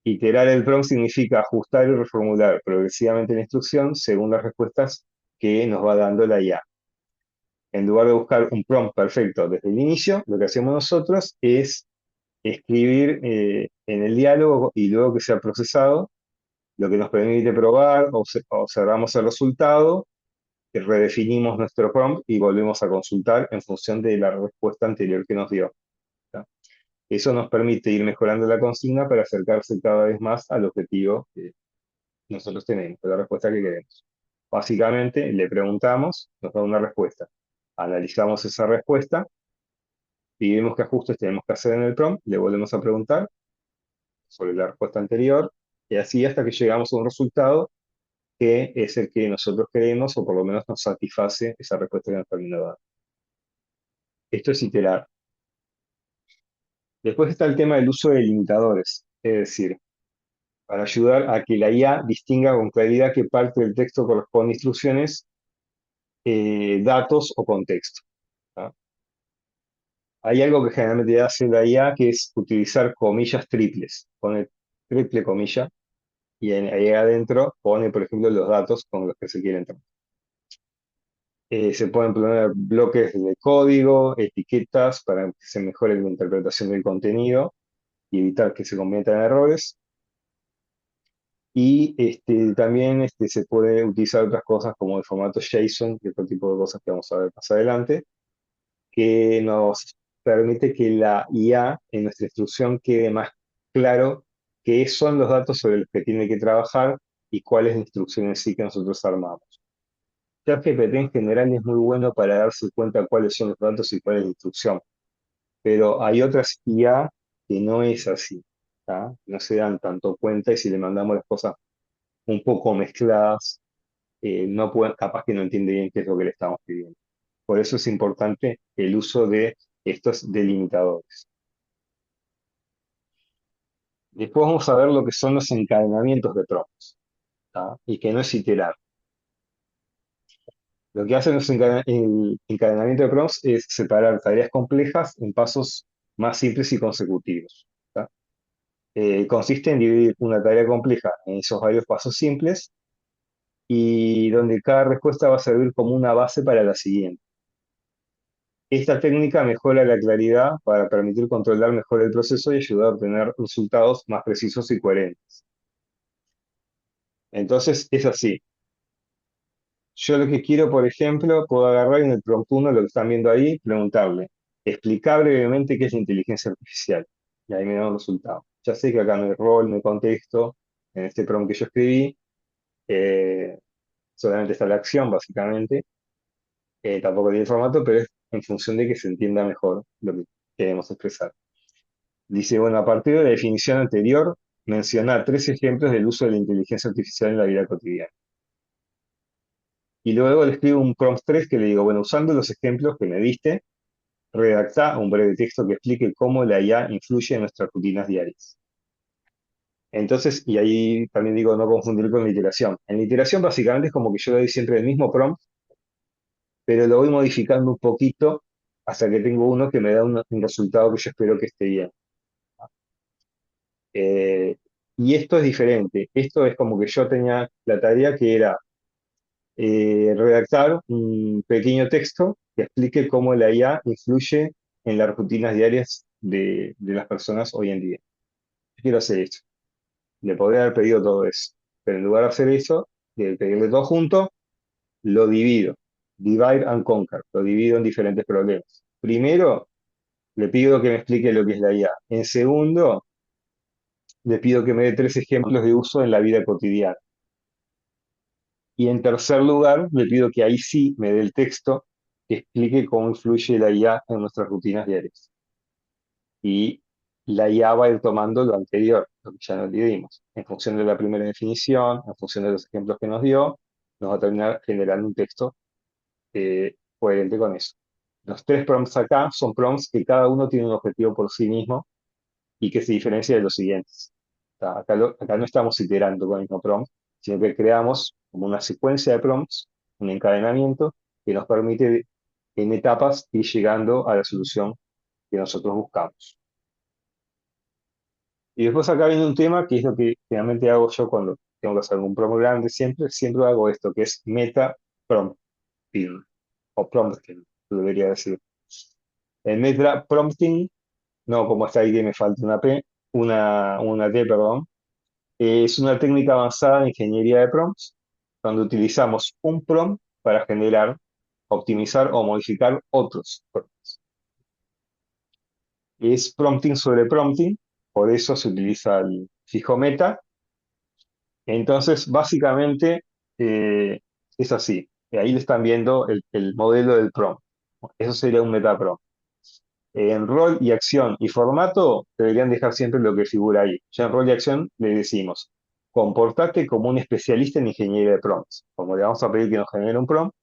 Speaker 1: Iterar el prompt significa ajustar y reformular progresivamente la instrucción según las respuestas que nos va dando la IA. En lugar de buscar un prompt perfecto desde el inicio, lo que hacemos nosotros es escribir en el diálogo y luego que sea procesado, lo que nos permite probar, observamos el resultado, redefinimos nuestro prompt y volvemos a consultar en función de la respuesta anterior que nos dio. ¿Tá? Eso nos permite ir mejorando la consigna para acercarse cada vez más al objetivo que nosotros tenemos, la respuesta que queremos. Básicamente, le preguntamos, nos da una respuesta. Analizamos esa respuesta y vemos qué ajustes tenemos que hacer en el prompt, le volvemos a preguntar sobre la respuesta anterior y así hasta que llegamos a un resultado que es el que nosotros queremos o por lo menos nos satisface esa respuesta que nos terminó dando. Esto es iterar. Después está el tema del uso de limitadores, es decir, para ayudar a que la IA distinga con claridad qué parte del texto corresponde a instrucciones, datos o contexto. ¿Tá? Hay algo que generalmente hace la IA que es utilizar comillas triples. Pone triple comilla y ahí adentro pone, por ejemplo, los datos con los que se quieren tratar. Se pueden poner bloques de código, etiquetas para que se mejore la interpretación del contenido y evitar que se cometan errores. Y también se puede utilizar otras cosas como el formato JSON y otro tipo de cosas que vamos a ver más adelante, que nos permite que la IA en nuestra instrucción quede más claro qué son los datos sobre los que tiene que trabajar y cuál es la instrucción en sí que nosotros armamos. ChatGPT en general es muy bueno para darse cuenta cuáles son los datos y cuál es la instrucción, pero hay otras IA que no es así, ¿tá? No se dan tanto cuenta y si le mandamos las cosas un poco mezcladas, no capaz que no entiende bien qué es lo que le estamos pidiendo. Por eso es importante el uso de estos delimitadores. Después vamos a ver lo que son los encadenamientos de prompts, ¿tá? Y que no es iterar. Lo que hacen el encadenamiento de prompts es separar tareas complejas en pasos más simples y consecutivos. ¿Tá? Consiste en dividir una tarea compleja en esos varios pasos simples y donde cada respuesta va a servir como una base para la siguiente. Esta técnica mejora la claridad para permitir controlar mejor el proceso y ayudar a obtener resultados más precisos y coherentes. Entonces, es así. Yo lo que quiero, por ejemplo, puedo agarrar en el prompt 1, lo que están viendo ahí, preguntarle, explicar brevemente qué es la inteligencia artificial. Y ahí me da un resultado. Ya sé que acá no hay rol, no hay contexto, En este prompt que yo escribí, eh, solamente está la acción, básicamente. Tampoco tiene formato, pero es en función de que se entienda mejor lo que queremos expresar. Dice, bueno, a partir de la definición anterior, menciona tres ejemplos del uso de la inteligencia artificial en la vida cotidiana. Y luego le escribo un prompt 3 que le digo, bueno, usando los ejemplos que me diste, redacta un breve texto que explique cómo la IA influye en nuestras rutinas diarias. Entonces, y ahí también digo no confundir con la iteración. En la iteración básicamente es como que yo le doy siempre el mismo prompt, pero lo voy modificando un poquito hasta que tengo uno que me da un resultado que yo espero que esté bien. Eh, y esto es diferente. Esto es como que yo tenía la tarea que era redactar un pequeño texto que explique cómo la IA influye en las rutinas diarias de las personas hoy en día. Yo quiero hacer esto. Le podría haber pedido todo eso, pero en lugar de hacer eso, de pedirle todo junto, lo divido. Divide and conquer. Lo divido en diferentes problemas. Primero, le pido que me explique lo que es la IA. En segundo, le pido que me dé tres ejemplos de uso en la vida cotidiana. Y en tercer lugar, le pido que ahí sí me dé el texto que explique cómo influye la IA en nuestras rutinas diarias. Y la IA va a ir tomando lo anterior, lo que ya nos dimos. En función de la primera definición, en función de los ejemplos que nos dio, nos va a terminar generando un texto coherente con eso. Los tres prompts acá son prompts que cada uno tiene un objetivo por sí mismo y que se diferencia de los siguientes. Acá, acá no estamos iterando con el mismo prompt, sino que creamos como una secuencia de prompts, un encadenamiento que nos permite en etapas ir llegando a la solución que nosotros buscamos. Y después acá viene un tema que es lo que finalmente hago yo cuando tengo que hacer algún prompt grande, siempre hago esto, que es meta prompting, o prompting, debería decir. El meta prompting, no como está ahí que me falta una P, una T, perdón. Es una técnica avanzada de ingeniería de prompts, donde utilizamos un prompt para generar, optimizar o modificar otros prompts. Es prompting sobre prompting, por eso se utiliza el fijo meta. Entonces, básicamente, eh, es así. Ahí le están viendo el modelo del prompt. Eso sería un meta prompt. En rol y acción y formato deberían dejar siempre lo que figura ahí. Ya en rol y acción le decimos, comportate como un especialista en ingeniería de prompts. Como le vamos a pedir que nos genere un prompt,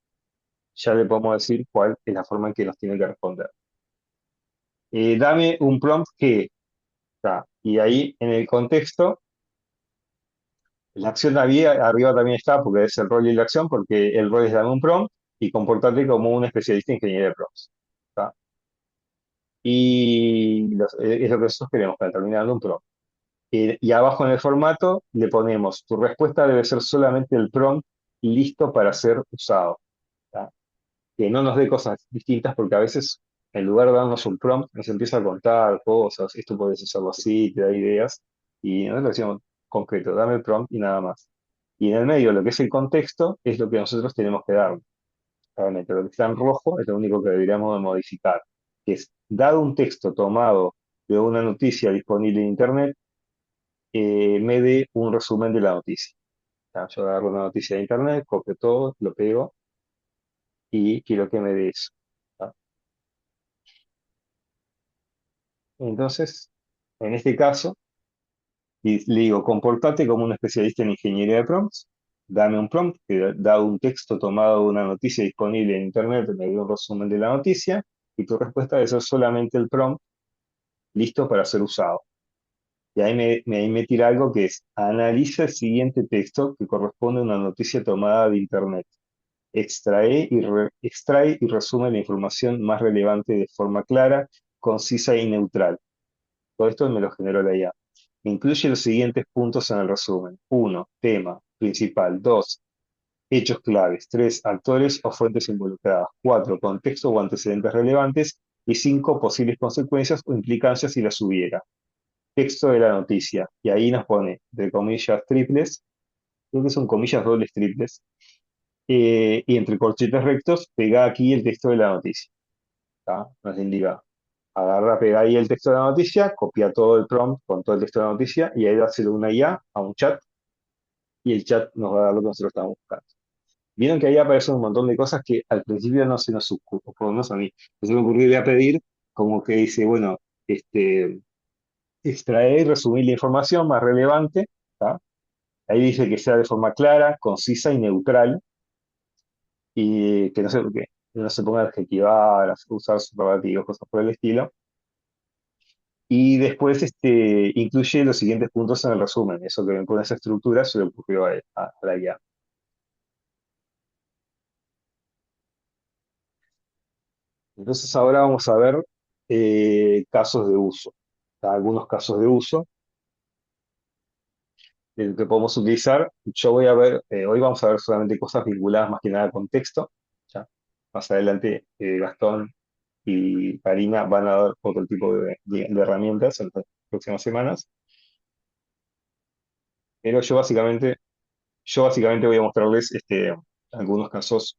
Speaker 1: ya le podemos decir cuál es la forma en que nos tiene que responder. Dame un prompt que está. Y ahí en el contexto, la acción arriba también está, porque es el rol y la acción, porque el rol es dame un prompt y comportate como un especialista en ingeniería de prompts. ¿Está? Y es lo que nosotros queremos para terminar un prompt. Y abajo en el formato le ponemos, tu respuesta debe ser solamente el prompt listo para ser usado. ¿Tá? Que no nos dé cosas distintas porque a veces en lugar de darnos un prompt nos empieza a contar cosas, esto puedes hacerlo así, te da ideas, y nosotros decimos concreto, dame el prompt y nada más. Y en el medio lo que es el contexto es lo que nosotros tenemos que dar. Realmente, lo que está en rojo es lo único que deberíamos de modificar, que es, dado un texto tomado de una noticia disponible en Internet, me dé un resumen de la noticia. Yo agarro una noticia de internet, copio todo, lo pego y quiero que me dé eso. ¿Tá? Entonces, en este caso, le digo, comportate como un especialista en ingeniería de prompts, dame un prompt que da un texto tomado de una noticia disponible en internet, me dé un resumen de la noticia y tu respuesta debe ser solamente el prompt listo para ser usado. Y ahí ahí me tira algo que es, analiza el siguiente texto que corresponde a una noticia tomada de internet. Extrae y resume la información más relevante de forma clara, concisa y neutral. Todo esto me lo generó la IA. Incluye los siguientes puntos en el resumen. Uno, tema principal. 2, hechos claves. 3, actores o fuentes involucradas. 4, contexto o antecedentes relevantes. Y 5, posibles consecuencias o implicancias si las hubiera. Texto de la noticia. Y ahí nos pone, entre comillas, triples. Creo que son comillas dobles triples y entre corchetes rectos, pega aquí el texto de la noticia. ¿Tá? Nos indica, agarra, pega ahí el texto de la noticia, copia todo el prompt con todo el texto de la noticia y ahí dáselo una IA a un chat y el chat nos va a dar lo que nosotros estamos buscando. Vieron que ahí aparecen un montón de cosas que al principio no se nos ocurrió, por lo menos a mí, no se me ocurrió pedir, como que dice, bueno, extraer y resumir la información más relevante, ¿tá? Ahí dice que sea de forma clara, concisa y neutral, y que no se ponga a adjetivar, a usar superlativos, cosas por el estilo. Y después incluye los siguientes puntos en el resumen. Eso que ven con esa estructura se le ocurrió a la guía. Entonces ahora vamos a ver casos de uso. Algunos casos de uso que podemos utilizar. Yo voy a ver, hoy vamos a ver solamente cosas vinculadas más que nada con texto. ¿Ya? Más adelante Gastón y Karina van a dar otro tipo de herramientas en las próximas semanas. Pero yo básicamente voy a mostrarles algunos casos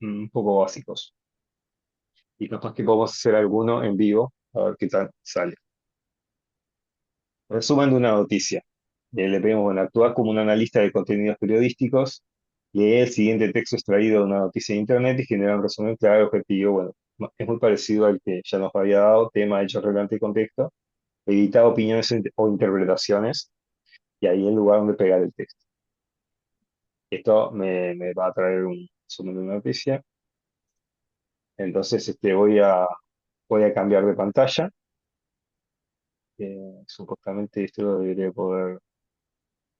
Speaker 1: un poco básicos. Y capaz que podemos hacer alguno en vivo, a ver qué tal sale. Resumen de una noticia. Le pedimos, bueno, actúa como un analista de contenidos periodísticos, lee el siguiente texto extraído de una noticia de Internet y genera un resumen claro y objetivo. Bueno, es muy parecido al que ya nos había dado, tema, hecho, relevante y contexto. Edita opiniones o interpretaciones, y ahí el lugar donde pegar el texto. Esto me va a traer un resumen de una noticia. Entonces, voy a cambiar de pantalla. Supuestamente esto lo debería poder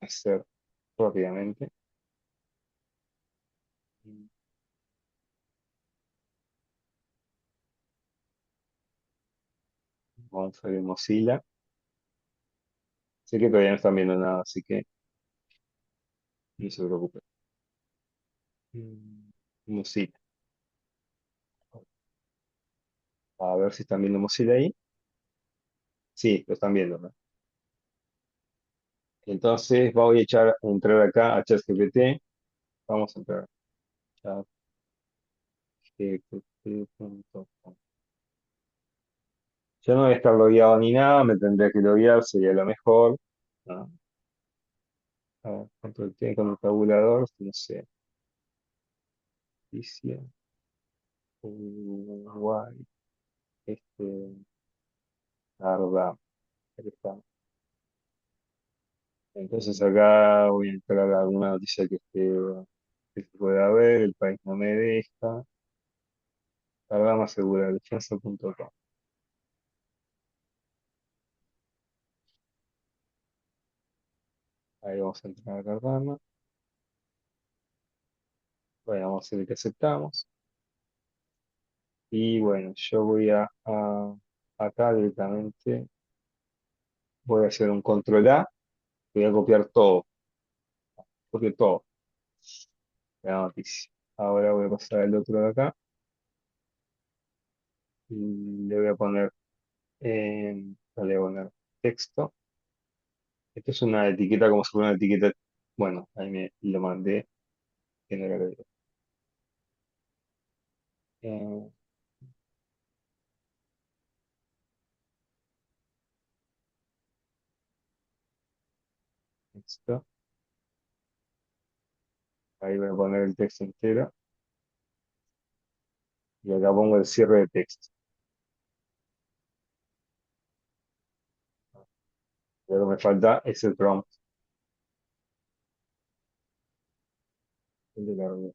Speaker 1: hacer rápidamente. Vamos a ver Mozilla. Sé que todavía no están viendo nada, así que no se preocupen. Mozilla. A ver si están viendo Mozilla ahí. Sí, lo están viendo, ¿no? Entonces voy a entrar acá a ChatGPT. Vamos a entrar a chatgpt.com. Yo no voy a estar logueado ni nada, me tendría que loguear, sería lo mejor. ¿No? A ver, control T con el tabulador, no sé. Noticia, Uruguay, Arda, ahí está. Entonces acá voy a entrar a alguna noticia que se pueda ver, el país no me deja. Cardama Segura, defensa.com. Ahí vamos a entrar a Cardama. Bueno, vamos a hacer el que aceptamos. Y bueno, yo acá directamente, voy a hacer un control A, voy a copiar todo, copio todo, la noticia. Ahora voy a pasar al otro de acá y le voy a poner texto. Esto es una etiqueta como si fuera una etiqueta. Bueno, ahí me lo mandé, que no era lo que- eh, texto. Ahí voy a poner el texto entero y acá pongo el cierre de texto. Lo que me falta es el prompt. El de la-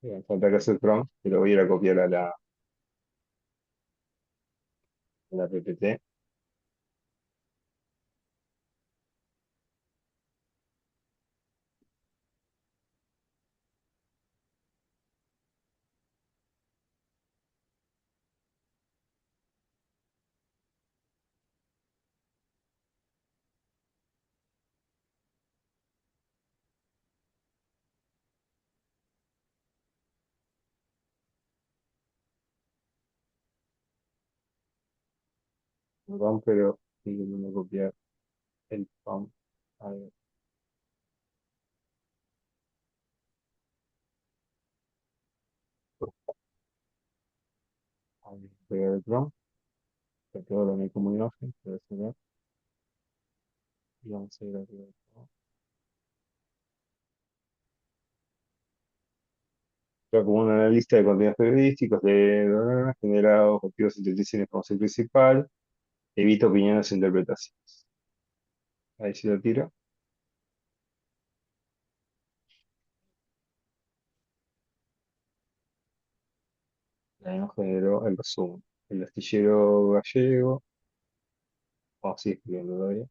Speaker 1: Me falta que es el prompt, que lo voy a ir a copiar a la PPT. Perdón, pero sí, no me copiar el prompt. A ver, pegar el prompt, que todo lo mismo como imagen, puede ser, y vamos a ir arriba. Yo como un analista de contenidos periodísticos, generado objetivos sintetización de información principal, evita opiniones e interpretaciones. Ahí sí lo tiro. Ahí nos generó el resumen. El astillero gallego. Vamos a seguir escribiendo todavía.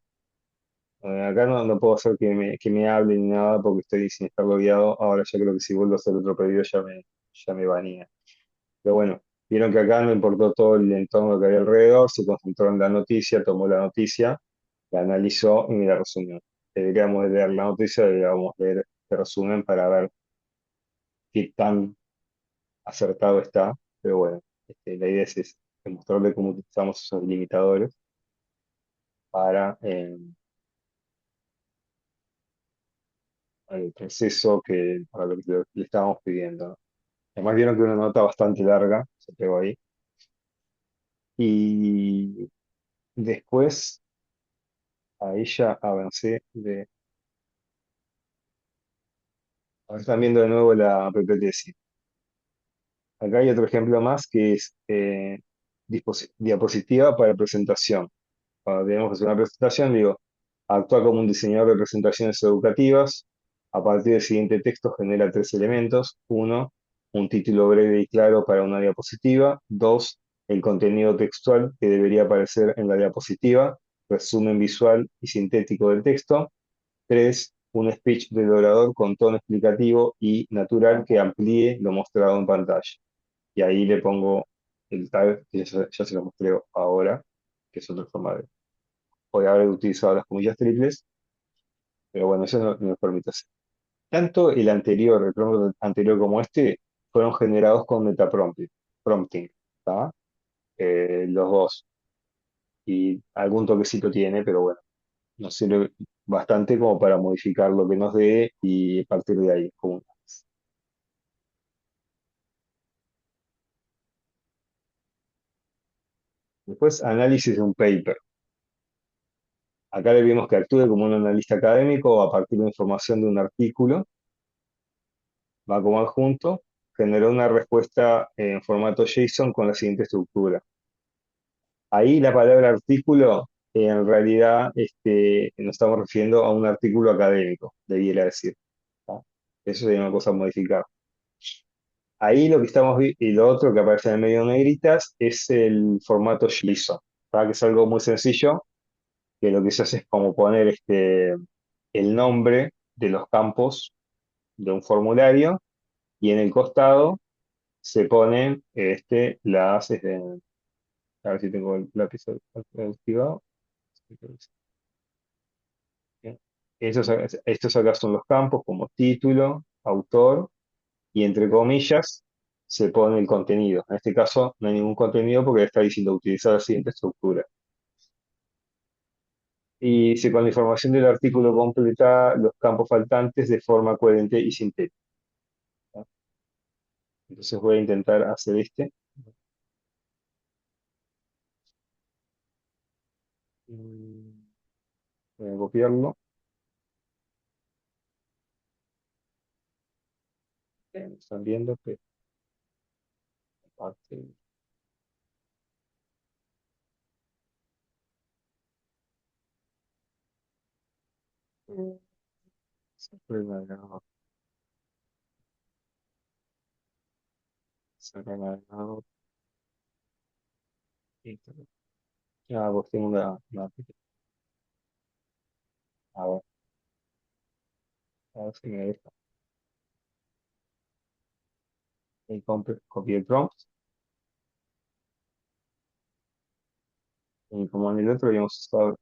Speaker 1: Acá no puedo hacer que me hable ni nada porque estoy sin estar logueado. Ahora ya creo que si vuelvo a hacer otro pedido ya me banía. Pero bueno, vieron que acá no importó todo el entorno que había alrededor, se concentró en la noticia, tomó la noticia, la analizó y me la resumió. Deberíamos de leer la noticia, deberíamos leer este resumen para ver qué tan acertado está. Pero bueno, la idea es mostrarle cómo utilizamos esos limitadores para el proceso para lo que le estábamos pidiendo, ¿no? Además vieron que una nota bastante larga se pegó ahí. Y después ahí ya avancé ahora están viendo de nuevo la PPTC. Acá hay otro ejemplo más que es diapositiva para presentación. Cuando tenemos que hacer una presentación, digo, actúa como un diseñador de presentaciones educativas. A partir del siguiente texto genera tres elementos. Uno, un título breve y claro para una diapositiva. Dos, el contenido textual que debería aparecer en la diapositiva. Resumen visual y sintético del texto. Tres, un speech del orador con tono explicativo y natural que amplíe lo mostrado en pantalla. Y ahí le pongo el tag, que ya se lo mostré ahora, que es otra forma de. Podría haber utilizado las comillas triples, pero bueno, eso no nos permite hacer. Tanto el prompt anterior como este fueron generados con prompting, ¿tá? Los dos. Y algún toquecito tiene, pero bueno, nos sirve bastante como para modificar lo que nos dé y partir de ahí. Después, análisis de un paper. Acá le vimos que actúe como un analista académico a partir de información de un artículo, va como adjunto, generó una respuesta en formato JSON con la siguiente estructura. Ahí la palabra artículo, en realidad nos estamos refiriendo a un artículo académico, debiera decir, ¿tá? Eso sería una cosa a modificar. Ahí lo que estamos viendo, y lo otro que aparece en el medio de negritas, es el formato JSON, ¿tá? Que es algo muy sencillo, que lo que se hace es como poner el nombre de los campos de un formulario y en el costado se ponen a ver si tengo el lápiz activado. Estos acá son los campos como título, autor y entre comillas se pone el contenido. En este caso no hay ningún contenido porque está diciendo utilizar la siguiente estructura. Y si con la información del artículo completa los campos faltantes de forma coherente y sintética, ¿tá? Entonces voy a intentar hacer Mm, Voy a copiarlo. Están viendo que parte. Siempre la grabo, sacar la grabo, ya, pues tengo a ver, a ver si me deja. Y copié el prompt. Y como en el otro habíamos usado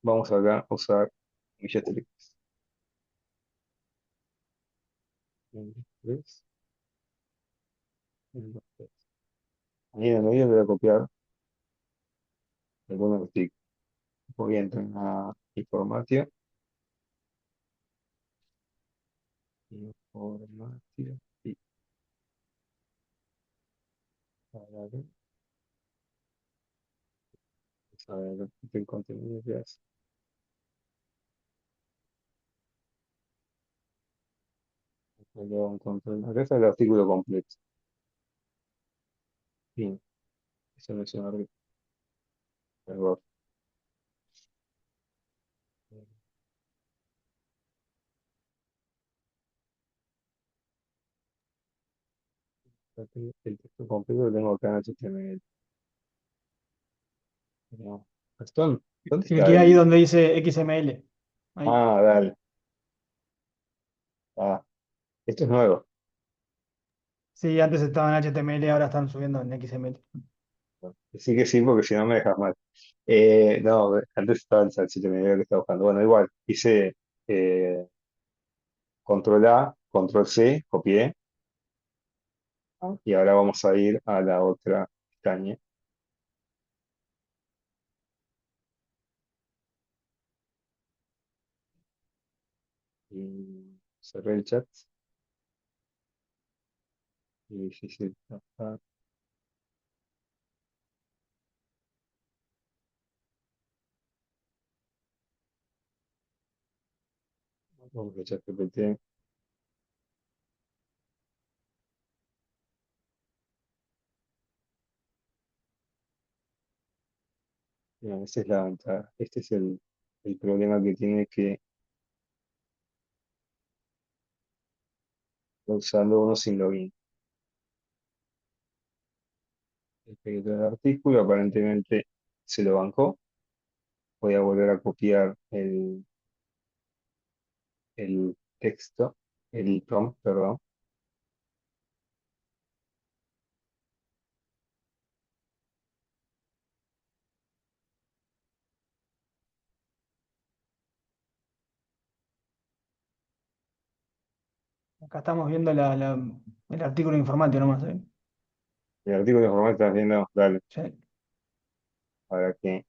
Speaker 1: vamos acá a usar billetes. Un, dos, tres, un, dos, tres. Ahí en el medio le voy a copiar algún artículo. Voy a entrar a información. Información. Y para ver, vamos a ver el contenido que hace. Lo encontré. Acá está el artículo completo. Fin. Eso no es un error. El texto completo lo tengo acá en HTML. No. Gastón, ¿dónde
Speaker 3: El
Speaker 1: está
Speaker 3: que hay ahí
Speaker 1: el...?
Speaker 3: donde dice XML. Ahí.
Speaker 1: Ah, dale. Ah, esto es nuevo.
Speaker 3: Sí, antes estaba en HTML, ahora están subiendo en XML.
Speaker 1: Sí que sí, porque si no me dejas mal. No, antes estaba el salsito medio que estaba buscando. Bueno, igual, hice eh, control A, control C, copié, y ahora vamos a ir a la otra pestaña. Y cerré el chat. Y difícil. Vamos a chat GPT. Bien, esta es la ventaja. Este es el problema que tiene que estar usando uno sin login. El artículo aparentemente se lo bancó. Voy a volver a copiar el texto, el prompt, perdón.
Speaker 3: Acá estamos viendo el artículo informático nomás, ¿eh?
Speaker 1: El artículo de formato estás viendo, dale,
Speaker 3: Sí.
Speaker 1: para que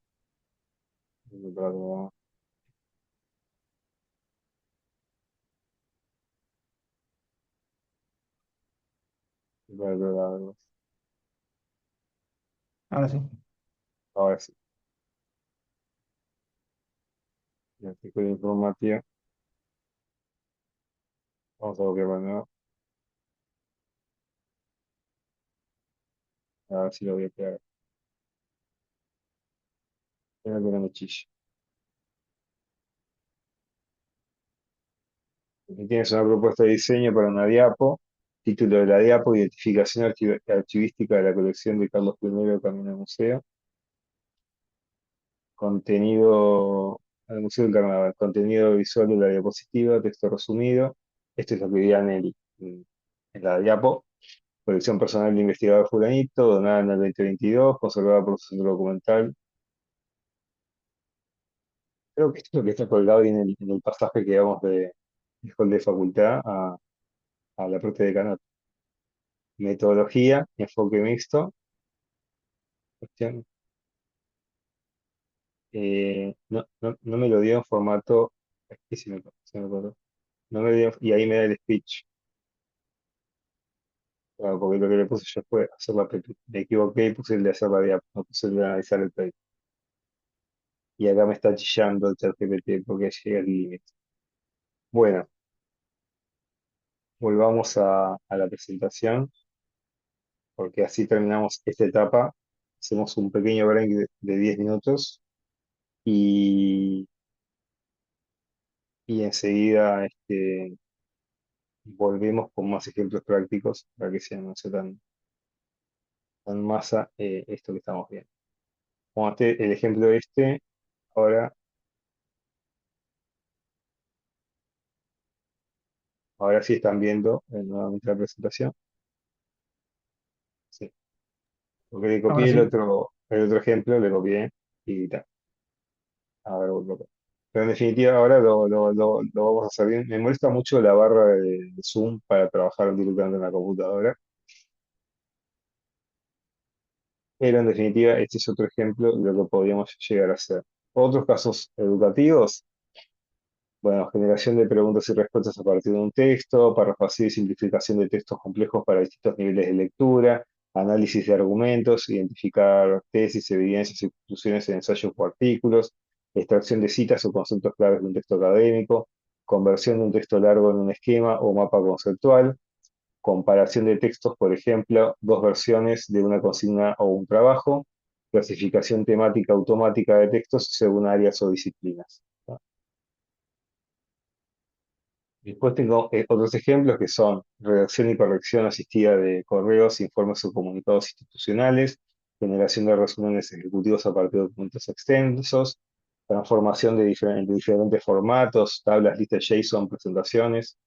Speaker 3: Ahora sí.
Speaker 1: ahora sí, el artículo de informática, vamos a copiarlo de nuevo, a ver si lo voy a pegar. Espera que no me chille. Aquí tienes una propuesta de diseño para una diapo, título de la diapo, identificación archivística de la colección de Carlos I, Camino al Museo, contenido al Museo del Carnaval, contenido visual de la diapositiva, texto resumido. Esto es lo que diría en la diapo. Colección personal del investigador fulanito, donada en el 2022, conservada por su centro documental. Creo que esto es lo que está colgado ahí en el pasaje que vamos del hall de facultad a la parte de canal. Metodología, enfoque mixto. Cuestión, no me lo dio en formato. Aquí sí me acuerdo. No me dio, y ahí me da el speech. Claro, porque lo que le puse yo fue hacer la PP. Me equivoqué y puse el de hacer la diapo, no puse el de analizar el paper. Y acá me está chillando el chat GPT porque llega el límite. Bueno, volvamos a la presentación, porque así terminamos esta etapa. Hacemos un pequeño break de 10 minutos y, y enseguida volvemos con más ejemplos prácticos para que sea no sea tan masa esto que estamos viendo. Como el ejemplo ahora, ahora sí están viendo nuevamente la presentación. Sí, porque le
Speaker 3: Ahora
Speaker 1: copié
Speaker 3: sí.
Speaker 1: el otro ejemplo, le copié y tal. A ver, vuelvo acá. Pero en definitiva ahora lo vamos a hacer bien. Me molesta mucho la barra de Zoom para trabajar directamente en la computadora, pero en definitiva este es otro ejemplo de lo que podríamos llegar a hacer. Otros casos educativos, bueno, generación de preguntas y respuestas a partir de un texto, parafraseo y simplificación de textos complejos para distintos niveles de lectura, análisis de argumentos, identificar tesis, evidencias y conclusiones en ensayos o artículos, extracción de citas o conceptos claves de un texto académico, conversión de un texto largo en un esquema o mapa conceptual, comparación de textos, por ejemplo, dos versiones de una consigna o un trabajo, clasificación temática automática de textos según áreas o disciplinas. ¿No? Después tengo otros ejemplos que son redacción y corrección asistida de correos, informes o comunicados institucionales, generación de resúmenes ejecutivos a partir de documentos extensos, transformación de diferentes formatos, tablas, listas JSON, presentaciones,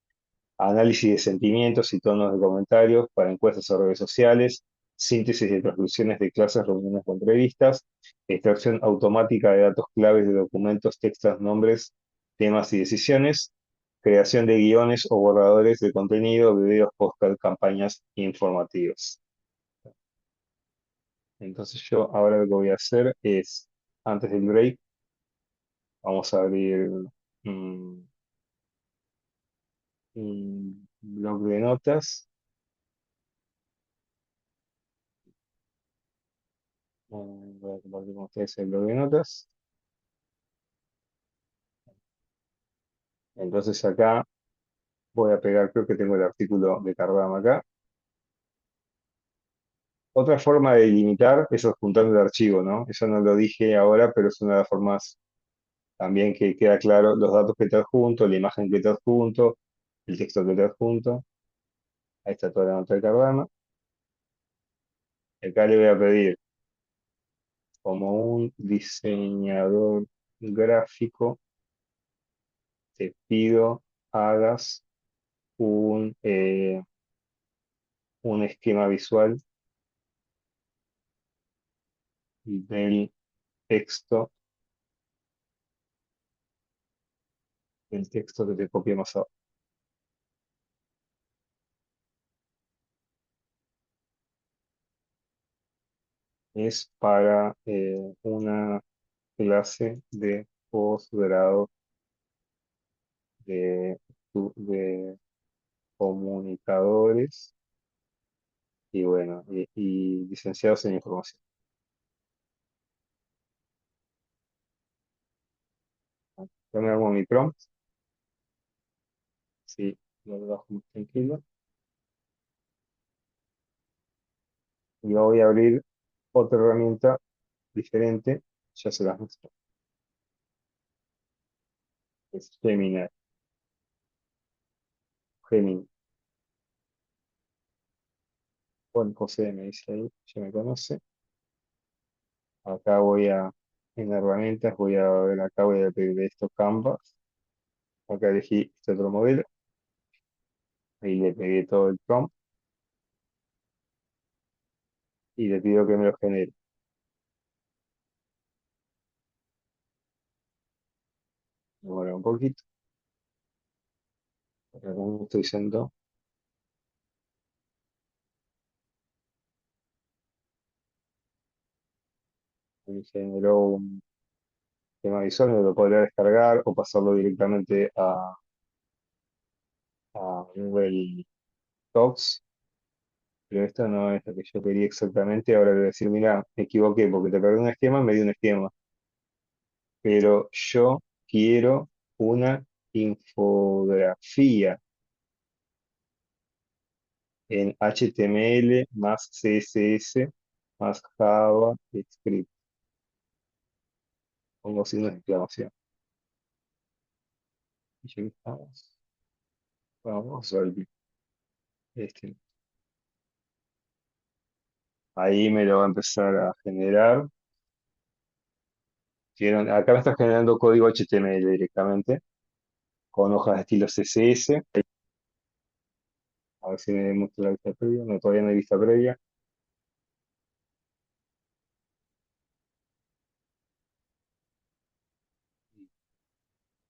Speaker 1: análisis de sentimientos y tonos de comentarios para encuestas o redes sociales, síntesis de transcripciones de clases, reuniones o entrevistas, extracción automática de datos claves de documentos, textos, nombres, temas y decisiones, creación de guiones o borradores de contenido, videos, podcast, campañas informativas. Entonces yo ahora lo que voy a hacer es, antes del break, vamos a abrir un, un blog de notas. Voy a compartir con ustedes el blog de notas. Entonces acá voy a pegar, creo que tengo el artículo de Cardama acá. Otra forma de delimitar es adjuntando el archivo, ¿no? Eso no lo dije ahora, pero es una de las formas también que queda claro los datos que te adjunto, la imagen que te adjunto, el texto que te adjunto. Ahí está toda la nota de Cardama. Acá le voy a pedir, como un diseñador gráfico, te pido hagas un esquema visual del texto, del texto que te copiamos ahora. Es para una clase de posgrado de, de comunicadores y bueno, y licenciados en información. Yo me hago mi prompt, sí, lo dejo muy tranquilo. Y voy a abrir otra herramienta diferente, ya se las muestro. Es Gemini. Gemini. Juan José me dice ahí, ya me conoce. Acá en herramientas, voy a ver acá, voy a pedir esto Canvas. Acá elegí este otro modelo. Ahí le pegué todo el prompt y le pido que me lo genere. Demora un poquito. Acá como estoy diciendo, me generó un tema visual, me lo podría descargar o pasarlo directamente a Google Docs. Pero esto no es lo que yo quería exactamente. Ahora le voy a decir, mira, me equivoqué porque te perdí un esquema, me dio un esquema. Pero yo quiero una infografía en HTML más CSS más JavaScript. Pongo signos de exclamación. Y ya estamos. Vamos al este. Ahí me lo va a empezar a generar. Acá me está generando código HTML directamente, con hojas de estilo CSS. A ver si me muestra la vista previa. No, todavía no hay vista previa.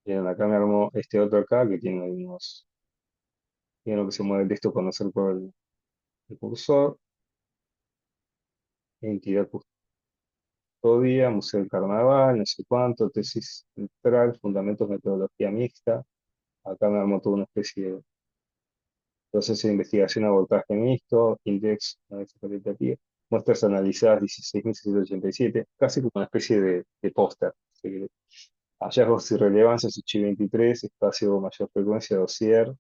Speaker 1: Bien, acá me armó este otro acá que tiene lo que se mueve el texto conocer por el cursor, entidad custodia, Museo del Carnaval, no sé cuánto, tesis central, fundamentos, metodología mixta. Acá me armó toda una especie de proceso de investigación, abordaje mixto, index, análisis cualitativo, muestras analizadas 16.687, casi como una especie de póster. Si querés. Hallazgos y relevancias, 823, espacio mayor frecuencia, dossier,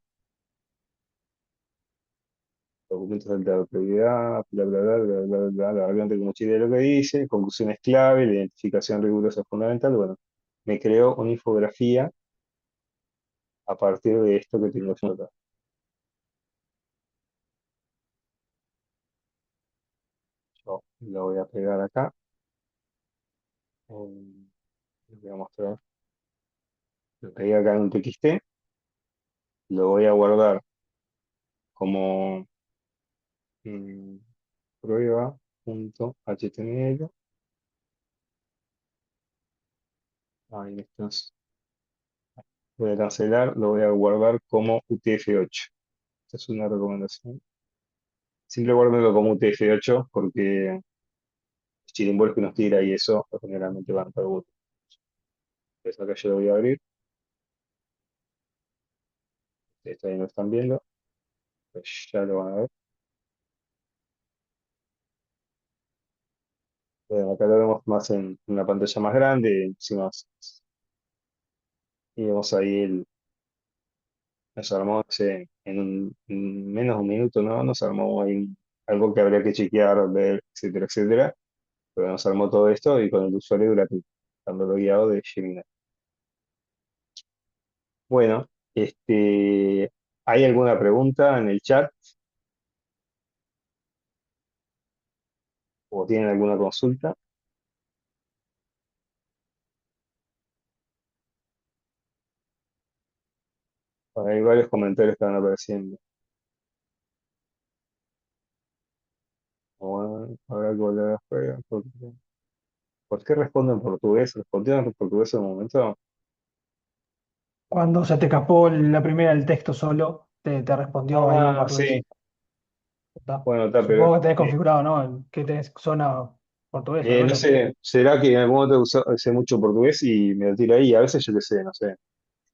Speaker 1: documentos de alta prioridad, bla, bla, bla, bla, bla, bla, la variante como chile de lo que dice, conclusiones clave, la identificación rigurosa fundamental. Bueno, me creo una infografía a partir de esto que tengo yo acá. Yo lo voy a pegar acá. Les voy a mostrar. Lo pegué acá en un TXT. Lo voy a guardar como mm, prueba.html. Ahí estás. Voy a cancelar, lo voy a guardar como UTF-8. Esta es una recomendación. Siempre guárdenlo como UTF-8 porque los chirimbolos que nos tira y eso generalmente van para Google. Entonces acá yo lo voy a abrir. Ustedes ahí lo están viendo. Pues ya lo van a ver. Bueno, acá lo vemos más en una pantalla más grande. Encima y vemos ahí nos armó en menos de un minuto, ¿no? Nos armó ahí algo que habría que chequear, ver, etcétera, etcétera. Pero nos armó todo esto y con el usuario gratuito, dándolo guiado de Gemini. Bueno, ¿hay alguna pregunta en el chat o tienen alguna consulta? Hay varios comentarios que van apareciendo. Bueno, habrá que volver a jugar. ¿Por qué respondo en portugués? ¿Respondieron en portugués en un momento?
Speaker 3: Cuando se te escapó la primera el texto solo, te respondió ahí en
Speaker 1: Ah,
Speaker 3: portugués.
Speaker 1: sí.
Speaker 3: ¿Está?
Speaker 1: Bueno, está, pero
Speaker 3: Supongo que tenés configurado, ¿no? Que tenés zona portuguesa,
Speaker 1: no
Speaker 3: solo.
Speaker 1: sé, será que en algún momento sé mucho portugués y me lo tira ahí. A veces yo qué sé, no sé.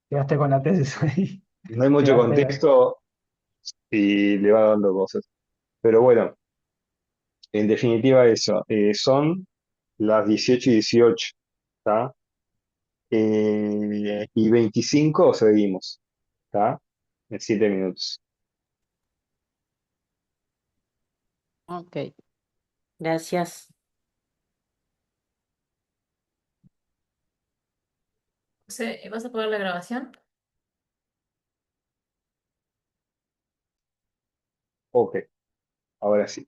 Speaker 3: Quedaste con la tesis ahí.
Speaker 1: No hay mucho
Speaker 3: Quedaste.
Speaker 1: contexto y le va dando cosas. Pero bueno, en definitiva eso. Son las 18:18, ¿está? Y 25 seguimos, ¿está? En 7 minutos.
Speaker 2: Ok, gracias.
Speaker 4: José, ¿vas a poner la grabación?
Speaker 1: Ok, ahora sí.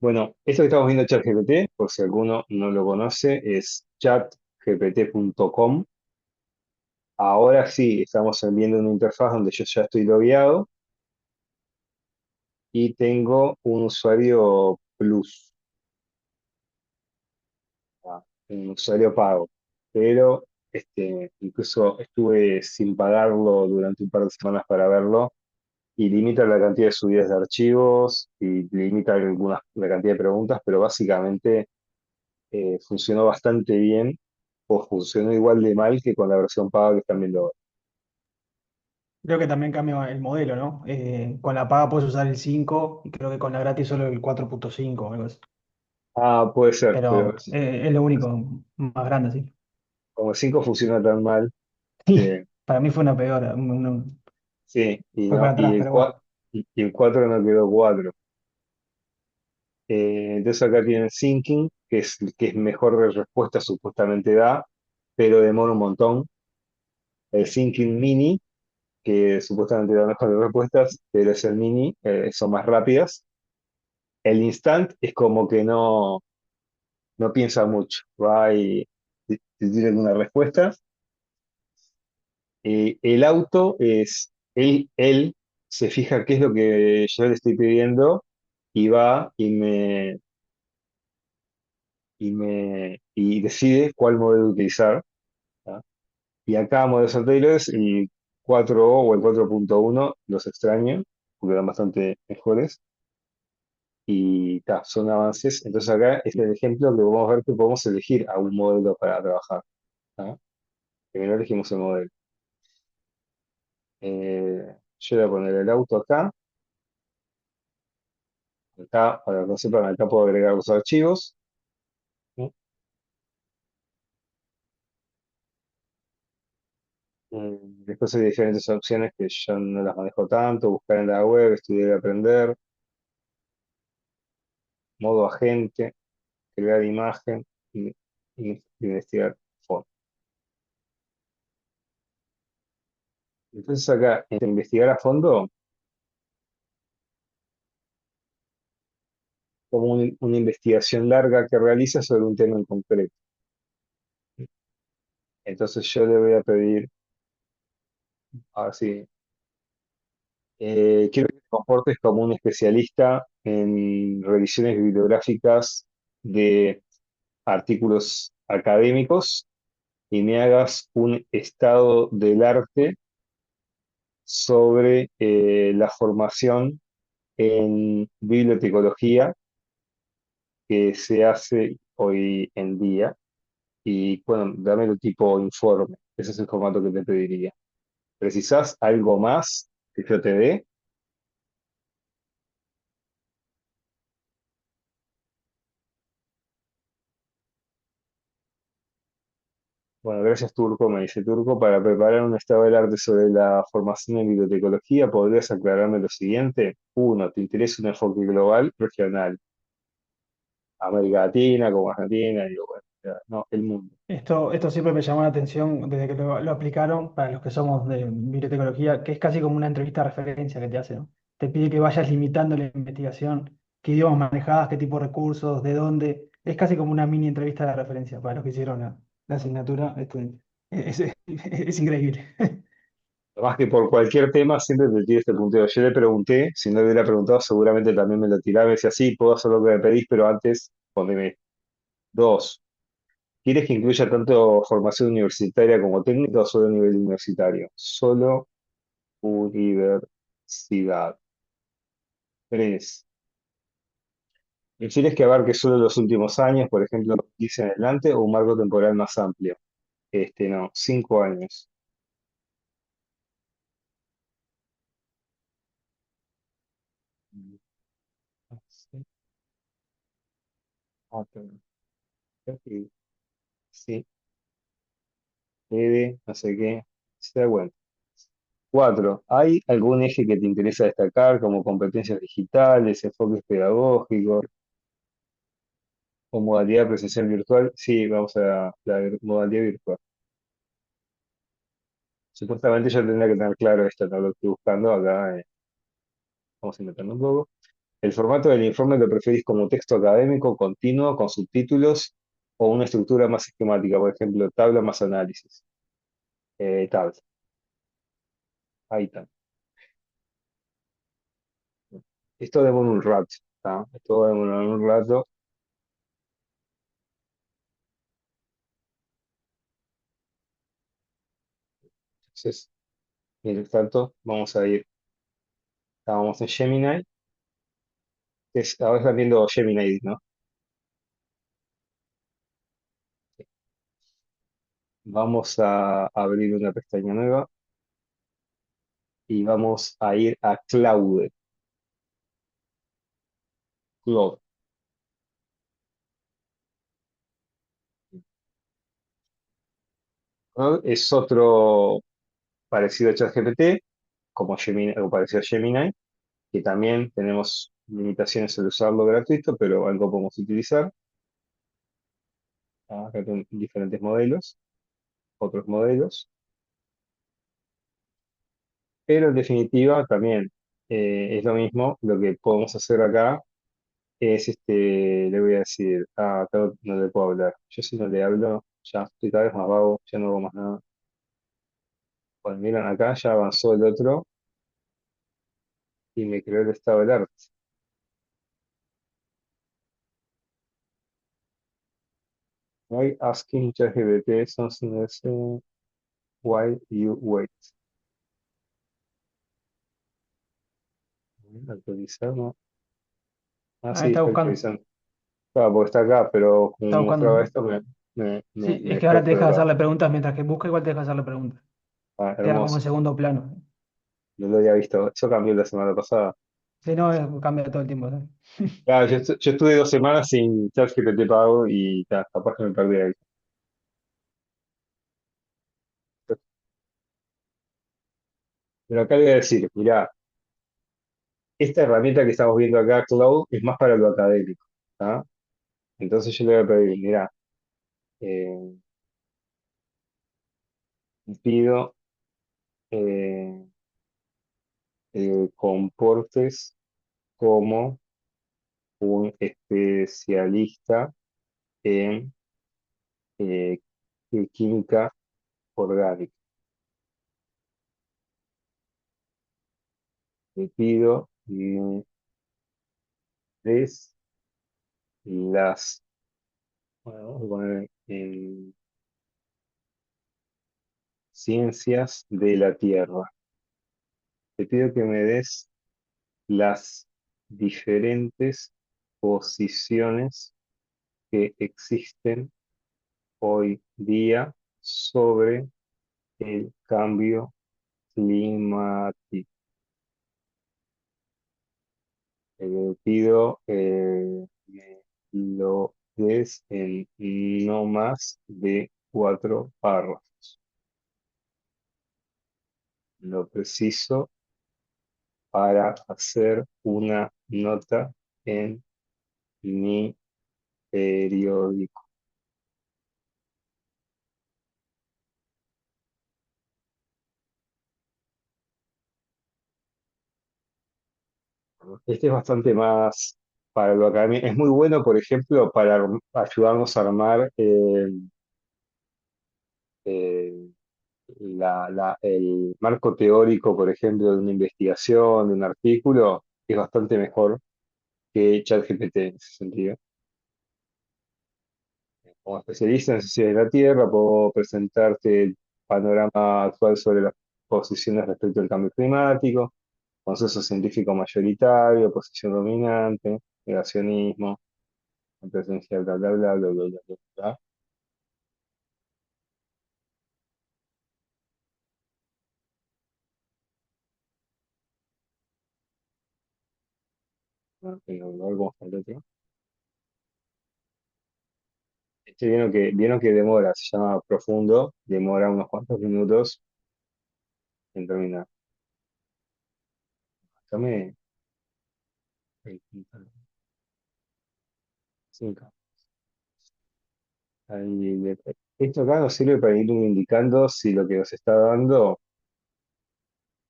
Speaker 1: Bueno, esto que estamos viendo ChatGPT, por si alguno no lo conoce, es chatgpt.com. Ahora sí, estamos viendo una interfaz donde yo ya estoy logueado y tengo un usuario Plus, un usuario pago. Pero incluso estuve sin pagarlo durante un par de semanas para verlo y limita la cantidad de subidas de archivos y limita la cantidad de preguntas, pero básicamente funcionó bastante bien o funcionó igual de mal que con la versión paga que están viendo ahora.
Speaker 3: Creo que también cambia el modelo, ¿no? Con la paga puedes usar el 5 y creo que con la gratis solo el 4.5 o algo así.
Speaker 1: Ah, puede ser, pero
Speaker 3: Pero es lo único más grande, sí.
Speaker 1: como el 5 funciona tan mal,
Speaker 3: Sí,
Speaker 1: que
Speaker 3: para mí fue una peor,
Speaker 1: sí, y,
Speaker 3: fue para
Speaker 1: no,
Speaker 3: atrás, pero bueno.
Speaker 1: y el 4 no quedó 4. Entonces acá tienen Thinking, que es mejor de respuesta, supuestamente da, pero demora un montón. El Thinking Mini, que supuestamente da mejores respuestas, pero es el Mini, son más rápidas. El Instant es como que no piensa mucho, va y te tira una respuesta. El auto él se fija qué es lo que yo le estoy pidiendo y va y decide cuál modelo utilizar. ¿Tá? Y acá modelos anteriores, el 4 o el 4.1 los extraño, porque eran bastante mejores. Y son avances. Entonces acá es el ejemplo que vamos a ver que podemos elegir a un modelo para trabajar. ¿Tá? Primero elegimos el modelo. Yo voy a poner el auto acá. Acá, para que no sepan, acá puedo agregar los archivos. ¿No? Después hay diferentes opciones que yo no las manejo tanto, buscar en la web, estudiar y aprender, modo agente, crear imagen y investigar fondo. Entonces acá, en investigar a fondo, como una investigación larga que realiza sobre un tema en concreto. Entonces yo le voy a pedir, así, quiero que te comportes como un especialista en revisiones bibliográficas de artículos académicos y me hagas un estado del arte sobre la formación en bibliotecología que se hace hoy en día. Y bueno, dámelo tipo informe. Ese es el formato que te pediría. ¿Precisás algo más que yo te dé? Bueno, gracias Turco, me dice Turco. Para preparar un estado del arte sobre la formación en bibliotecología, ¿podrías aclararme lo siguiente? Uno, ¿te interesa un enfoque global, regional? América Latina, como Argentina, digo, bueno, ya, no, el mundo.
Speaker 3: Esto siempre me llamó la atención desde que lo aplicaron para los que somos de bibliotecología, que es casi como una entrevista de referencia que te hace, ¿no? Te pide que vayas limitando la investigación, qué idiomas manejabas, qué tipo de recursos, de dónde. Es casi como una mini entrevista de referencia para los que hicieron la asignatura. Es increíble.
Speaker 1: Además que por cualquier tema siempre te tiro este punteo. Yo le pregunté, si no le hubiera preguntado, seguramente también me lo tiraba. Me decía, sí, puedo hacer lo que me pedís, pero antes poneme dos. ¿Quieres que incluya tanto formación universitaria como técnica o solo a nivel universitario? Solo universidad. Tres. ¿Prefieres que abarque solo los últimos años, por ejemplo, 15 en adelante, o un marco temporal más amplio? No, 5 años. Sí, ok, ok, sí, no sé qué. Está bueno. Cuatro, ¿hay algún eje que te interesa destacar, como competencias digitales, enfoques pedagógicos o modalidad presencial virtual? Sí, vamos a la modalidad virtual. Supuestamente yo tendría que tener claro esto, no lo estoy buscando acá. Vamos a inventarlo un poco. ¿El formato del informe lo preferís como texto académico, continuo, con subtítulos o una estructura más esquemática? Por ejemplo, tabla más análisis. Tabla. Ahí está. Esto demora un rato. ¿Tá? Esto va a demorar un rato. Entonces, mientras tanto, vamos a ir. Estábamos en Gemini. Ahora están viendo Gemini, ¿no? Vamos a abrir una pestaña nueva y vamos a ir a Claude. Claude. Claude es otro parecido a ChatGPT, como Gemini, o parecido a Gemini, que también tenemos limitaciones al usarlo gratuito, pero algo podemos utilizar. Acá tengo diferentes modelos, otros modelos, pero en definitiva también es lo mismo. Lo que podemos hacer acá es, le voy a decir, acá no le puedo hablar. Yo si no le hablo, ya estoy cada vez más vago, ya no hago más nada. Bueno, miran acá, ya avanzó el otro y me creó el estado del arte. Why asking ChatGPT something else while you wait? Actualizar, ¿no? Ah,
Speaker 3: Ahí
Speaker 1: sí,
Speaker 3: está
Speaker 1: está
Speaker 3: buscando.
Speaker 1: actualizando. Claro, porque está acá, pero
Speaker 3: Está
Speaker 1: como mostraba
Speaker 3: buscando.
Speaker 1: esto, me
Speaker 3: Sí, es que
Speaker 1: dejó
Speaker 3: ahora te
Speaker 1: por el
Speaker 3: deja
Speaker 1: lado.
Speaker 3: hacerle preguntas mientras que busca, igual te deja hacerle preguntas. Queda como en
Speaker 1: Hermoso.
Speaker 3: segundo plano.
Speaker 1: No lo había visto. Eso cambió la semana pasada.
Speaker 3: Si no, cambia todo el tiempo, ¿sabes?
Speaker 1: Claro, yo estuve 2 semanas sin ChatGPT pago y capaz que me perdí ahí. Pero acá le voy a decir, mirá, esta herramienta que estamos viendo acá, Cloud, es más para lo académico, ¿tá? Entonces yo le voy a pedir, mirá, eh, pido eh, comportes como un especialista en eh, química orgánica. Le pido me des las, bueno, vamos a poner en ciencias de la Tierra. Te pido que me des las diferentes posiciones que existen hoy día sobre el cambio climático. Le pido me lo des en no más de 4 párrafos. Lo preciso para hacer una nota en mi periódico. Este es bastante más para lo académico. Es muy bueno, por ejemplo, para ayudarnos a armar eh, el marco teórico, por ejemplo, de una investigación, de un artículo, es bastante mejor que ChatGPT en ese sentido. Como especialista en ciencias de la Tierra, puedo presentarte el panorama actual sobre las posiciones respecto al cambio climático, consenso científico mayoritario, posición dominante, negacionismo, presencia, bla, bla, bla, bla, bla, bla, bla, bla. Ah, pero a ver cómo está el otro. Vieron que demora, se llama profundo, demora unos cuantos minutos en terminar. Dame 5. Esto acá nos sirve para ir indicando si lo que nos está dando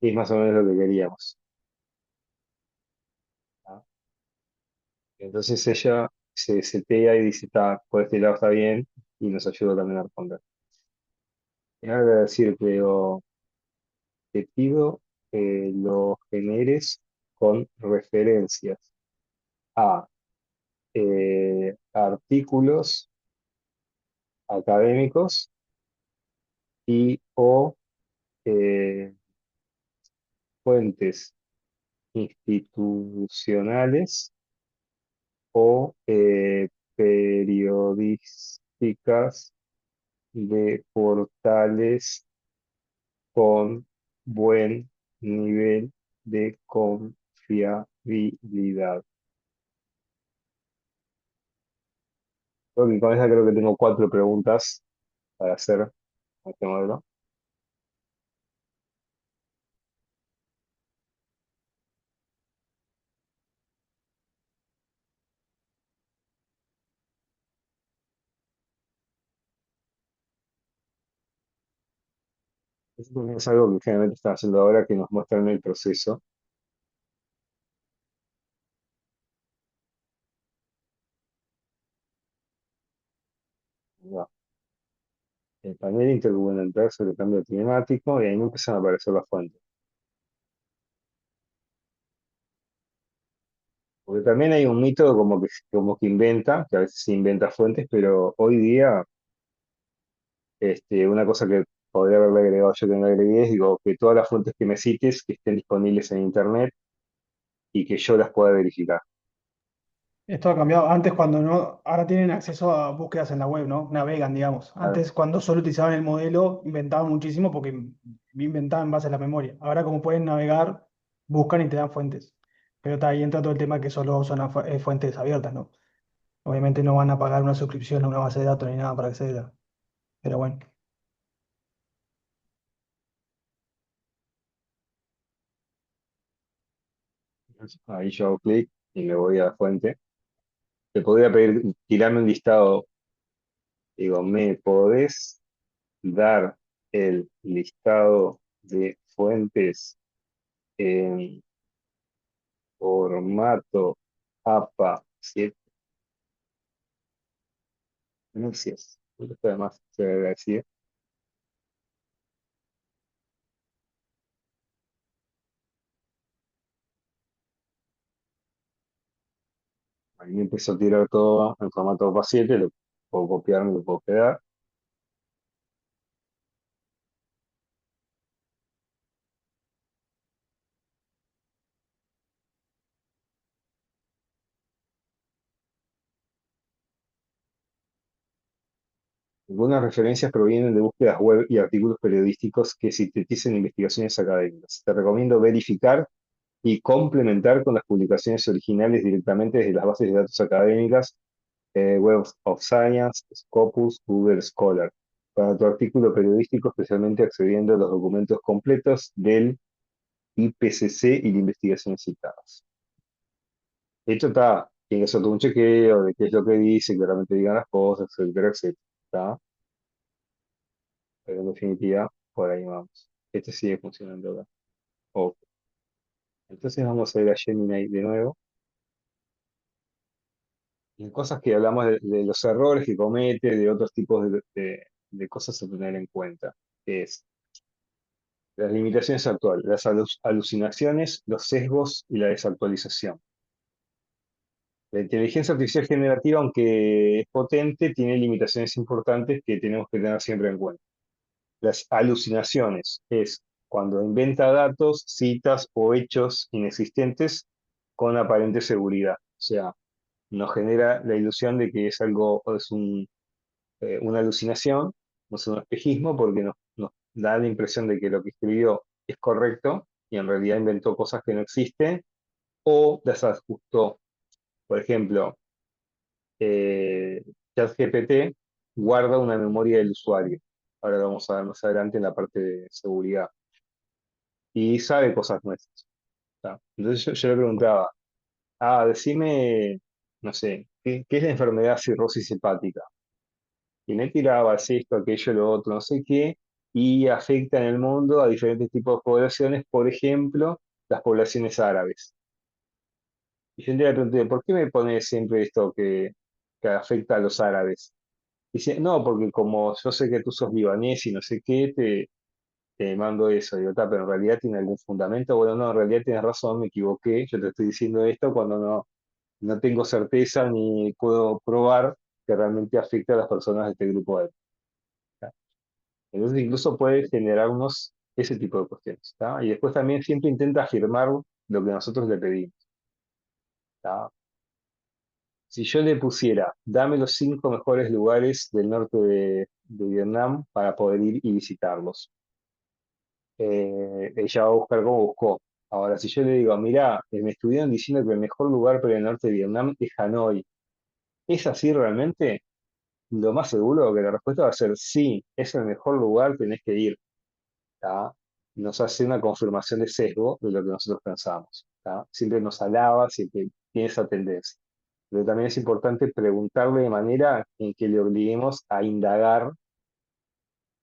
Speaker 1: es más o menos lo que queríamos. ¿Ah? Entonces ella se setea y dice, está, por este lado está bien, y nos ayuda también a responder. Y ahora voy a decir, pero te pido que lo generes con referencias a artículos académicos y o eh, fuentes institucionales o periodísticas de portales con buen nivel de confiabilidad. Con esa creo que tengo 4 preguntas para hacer a este modelo. Esto es algo que generalmente están haciendo ahora, que nos muestran el proceso. ¿No? El panel intergubernamental sobre el cambio climático, y ahí me empiezan a aparecer las fuentes. Porque también hay un mito como que inventa, que a veces se inventa fuentes, pero hoy día, una cosa que podría haberle agregado yo que no agregué es, digo, que todas las fuentes que me cites que estén disponibles en internet y que yo las pueda verificar.
Speaker 3: Esto ha cambiado. Antes cuando no, ahora tienen acceso a búsquedas en la web, ¿no? Navegan, digamos.
Speaker 1: Claro.
Speaker 3: Antes cuando solo utilizaban el modelo, inventaban muchísimo porque inventaban en base a la memoria. Ahora como pueden navegar, buscan y te dan fuentes. Pero ahí entra todo el tema que solo son fuentes abiertas, ¿no? Obviamente no van a pagar una suscripción a una base de datos ni nada para acceder. Pero bueno.
Speaker 1: Ahí yo hago clic y me voy a la fuente. Te podría pedir, tirarme un listado. Digo, ¿me podés dar el listado de fuentes en formato APA 7? Gracias. Además, se agradecía. Ahí me empezó a tirar todo en formato APA 7, lo puedo copiar, me lo puedo quedar. Algunas referencias provienen de búsquedas web y artículos periodísticos que sintetizan investigaciones académicas. Te recomiendo verificar y complementar con las publicaciones originales directamente desde las bases de datos académicas, Web of Science, Scopus, Google Scholar, para tu artículo periodístico, especialmente accediendo a los documentos completos del IPCC y de investigaciones citadas. Esto está, tiene que hacer todo un chequeo de qué es lo que dice, que realmente digan las cosas, etcétera, etcétera. ¿Está? Pero en definitiva, por ahí vamos. Este sigue funcionando acá. Ok. Entonces vamos a ir a Gemini de nuevo. Y cosas que hablamos de los errores que comete, de otros tipos de cosas a tener en cuenta. Es las limitaciones actuales, las alucinaciones, los sesgos y la desactualización. La inteligencia artificial generativa, aunque es potente, tiene limitaciones importantes que tenemos que tener siempre en cuenta. Las alucinaciones es cuando inventa datos, citas o hechos inexistentes con aparente seguridad. O sea, nos genera la ilusión de que es algo, una alucinación, no es un espejismo, porque nos da la impresión de que lo que escribió es correcto y en realidad inventó cosas que no existen o las ajustó. Por ejemplo, eh, ChatGPT guarda una memoria del usuario. Ahora lo vamos a ver más adelante en la parte de seguridad. Y sabe cosas nuestras. ¿Está? Entonces yo le preguntaba, decime, no sé, ¿qué es la enfermedad cirrosis hepática? Y me tiraba así esto, aquello, lo otro, no sé qué, y afecta en el mundo a diferentes tipos de poblaciones, por ejemplo, las poblaciones árabes. Y yo un día le pregunté, ¿por qué me pones siempre esto que afecta a los árabes? Dice, no, porque como yo sé que tú sos libanés y no sé qué, te mando eso. Digo, "Ta, pero en realidad tiene algún fundamento". Bueno, no, en realidad tienes razón, me equivoqué, yo te estoy diciendo esto cuando no tengo certeza ni puedo probar que realmente afecta a las personas de este grupo étnico. Entonces incluso puede generarnos ese tipo de cuestiones. ¿Está? Y después también siempre intenta afirmar lo que nosotros le pedimos. ¿Está? Si yo le pusiera, dame los 5 mejores lugares del norte de Vietnam para poder ir y visitarlos, ella va a buscar cómo buscó. Ahora, si yo le digo, mirá, me estuvieron diciendo que el mejor lugar para el norte de Vietnam es Hanoi, ¿es así realmente? Lo más seguro que la respuesta va a ser sí, es el mejor lugar, tenés que ir. ¿Tá? Nos hace una confirmación de sesgo de lo que nosotros pensamos. ¿Tá? Siempre nos alaba, siempre tiene esa tendencia. Pero también es importante preguntarle de manera en que le obliguemos a indagar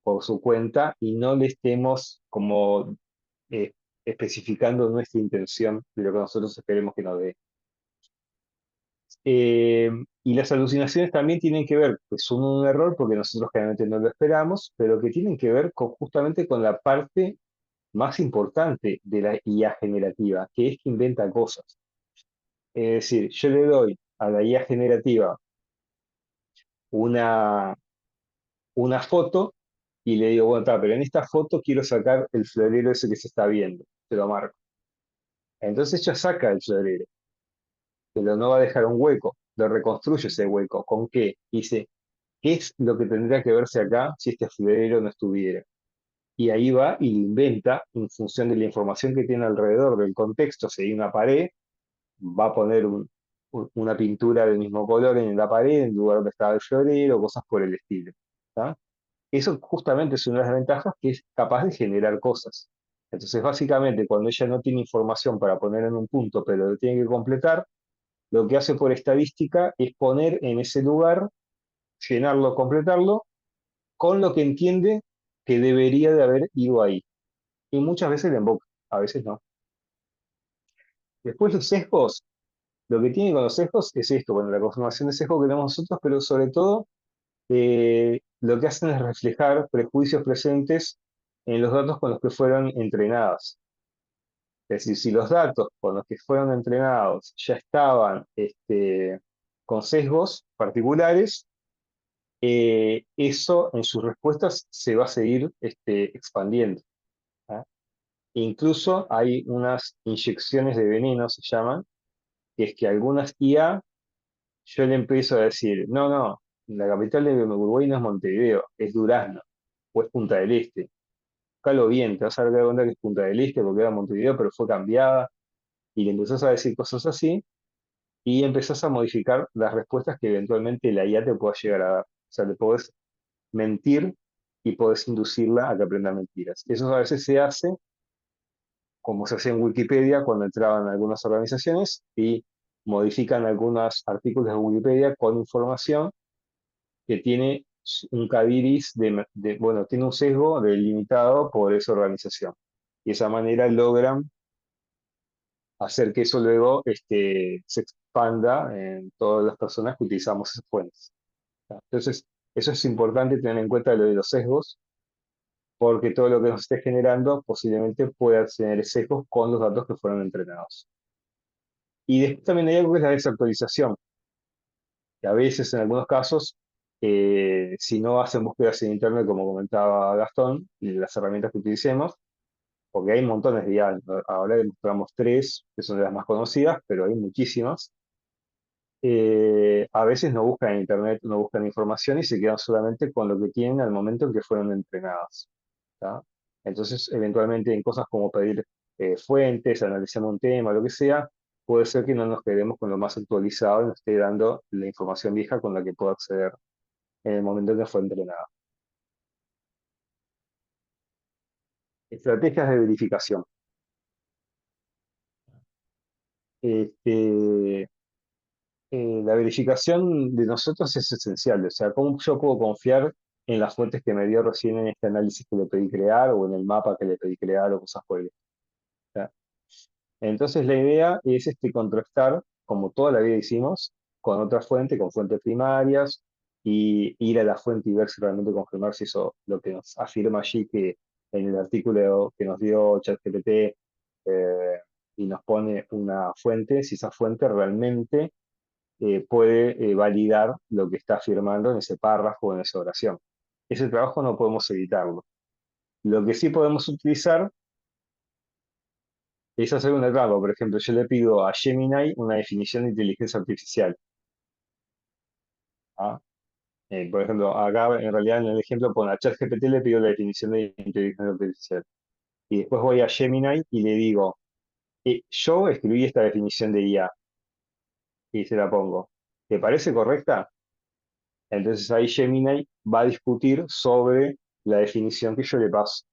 Speaker 1: por su cuenta y no le estemos como eh, especificando nuestra intención de lo que nosotros esperemos que nos dé. Eh, y las alucinaciones también tienen que ver, pues son un error porque nosotros generalmente no lo esperamos, pero que tienen que ver justamente con la parte más importante de la IA generativa, que es que inventa cosas. Es decir, yo le doy a la IA generativa una, una foto y le digo, bueno, está, pero en esta foto quiero sacar el florero ese que se está viendo, te lo marco. Entonces ella saca el florero, pero no va a dejar un hueco, lo reconstruye ese hueco. ¿Con qué? Dice, ¿qué es lo que tendría que verse acá si este florero no estuviera? Y ahí va y lo inventa en función de la información que tiene alrededor del contexto. Si hay una pared, va a poner una pintura del mismo color en la pared en lugar donde estaba el florero, cosas por el estilo. ¿Tá? Eso justamente es una de las ventajas que es capaz de generar cosas. Entonces, básicamente, cuando ella no tiene información para poner en un punto, pero lo tiene que completar, lo que hace por estadística es poner en ese lugar, llenarlo, completarlo, con lo que entiende que debería de haber ido ahí. Y muchas veces le emboca, a veces no. Después los sesgos, lo que tiene con los sesgos es esto, bueno, la confirmación de sesgo que tenemos nosotros, pero sobre todo lo que hacen es reflejar prejuicios presentes en los datos con los que fueron entrenadas. Es decir, si los datos con los que fueron entrenados ya estaban con sesgos particulares, eso en sus respuestas se va a seguir expandiendo. ¿Ah? Incluso hay unas inyecciones de veneno, se llaman, que es que algunas IA, yo le empiezo a decir, no, no, la capital de Uruguay no es Montevideo, es Durazno, o es Punta del Este. Búscalo bien, te vas a dar cuenta que es Punta del Este porque era Montevideo, pero fue cambiada, y le empezás a decir cosas así, y empezás a modificar las respuestas que eventualmente la IA te pueda llegar a dar. O sea, le podés mentir y podés inducirla a que aprenda mentiras. Eso a veces se hace, como se hacía en Wikipedia cuando entraban algunas organizaciones y modifican algunos artículos de Wikipedia con información que tiene un cadiris bueno, tiene un sesgo delimitado por esa organización. Y de esa manera logran hacer que eso luego se expanda en todas las personas que utilizamos esas fuentes. Entonces, eso es importante tener en cuenta lo de los sesgos, porque todo lo que nos esté generando posiblemente pueda tener sesgos con los datos que fueron entrenados. Y después también hay algo que es la desactualización, que a veces en algunos casos, si no hacen búsquedas en Internet, como comentaba Gastón, y las herramientas que utilicemos, porque hay montones de IA, ¿no? Ahora demostramos tres, que son de las más conocidas, pero hay muchísimas. A veces no buscan en Internet, no buscan información y se quedan solamente con lo que tienen al momento en que fueron entrenadas. ¿Tá? Entonces, eventualmente en cosas como pedir fuentes, analizar un tema, lo que sea, puede ser que no nos quedemos con lo más actualizado y nos esté dando la información vieja con la que puedo acceder en el momento en que fue entrenada. Estrategias de verificación. Este, la verificación de nosotros es esencial, o sea, ¿cómo yo puedo confiar en las fuentes que me dio recién en este análisis que le pedí crear o en el mapa que le pedí crear o cosas por el estilo? Entonces la idea es contrastar, como toda la vida hicimos, con otra fuente, con fuentes primarias, y ir a la fuente y ver si realmente confirmar si eso lo que nos afirma allí que en el artículo que nos dio ChatGPT y nos pone una fuente, si esa fuente realmente puede validar lo que está afirmando en ese párrafo o en esa oración. Ese trabajo no podemos evitarlo. Lo que sí podemos utilizar es hacer una trampa. Por ejemplo, yo le pido a Gemini una definición de inteligencia artificial. ¿Ah? Por ejemplo, acá en realidad en el ejemplo pone a ChatGPT le pido la definición de inteligencia artificial. Y después voy a Gemini y le digo, yo escribí esta definición de IA y se la pongo. ¿Te parece correcta? Entonces ahí Gemini va a discutir sobre la definición que yo le paso.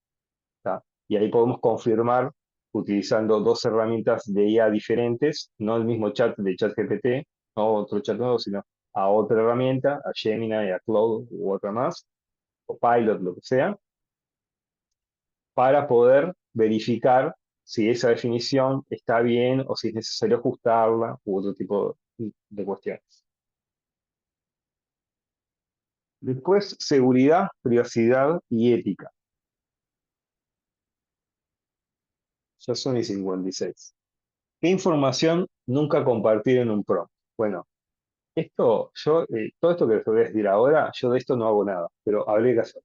Speaker 1: ¿Tá? Y ahí podemos confirmar utilizando dos herramientas de IA diferentes, no el mismo chat de ChatGPT, no otro chat nuevo, sino a otra herramienta, a Gemini, a Claude u otra más, o Pilot, lo que sea, para poder verificar si esa definición está bien o si es necesario ajustarla u otro tipo de cuestiones. Después, seguridad, privacidad y ética. Ya son y 56. ¿Qué información nunca compartir en un prompt? Bueno, todo esto que les voy a decir ahora, yo de esto no hago nada, pero habría que hacer.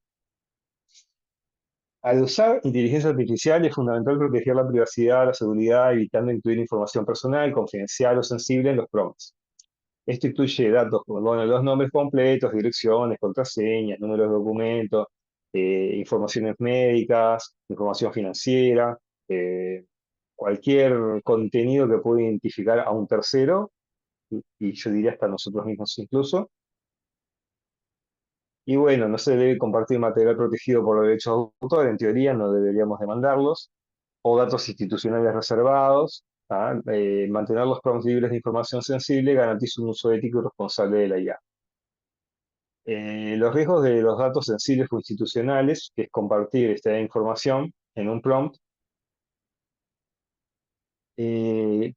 Speaker 1: Al usar inteligencia artificial es fundamental proteger la privacidad, la seguridad, evitando incluir información personal, confidencial o sensible en los prompts. Esto incluye datos como bueno, los nombres completos, direcciones, contraseñas, números de documentos, informaciones médicas, información financiera, eh, cualquier contenido que pueda identificar a un tercero, y yo diría hasta nosotros mismos incluso. Y bueno, no se debe compartir material protegido por los derechos de autor, en teoría no deberíamos demandarlos. o datos institucionales reservados. ¿Ah? Mantener los prompts libres de información sensible garantiza un uso ético y responsable de la IA. Los riesgos de los datos sensibles o institucionales, que es compartir esta información en un prompt, que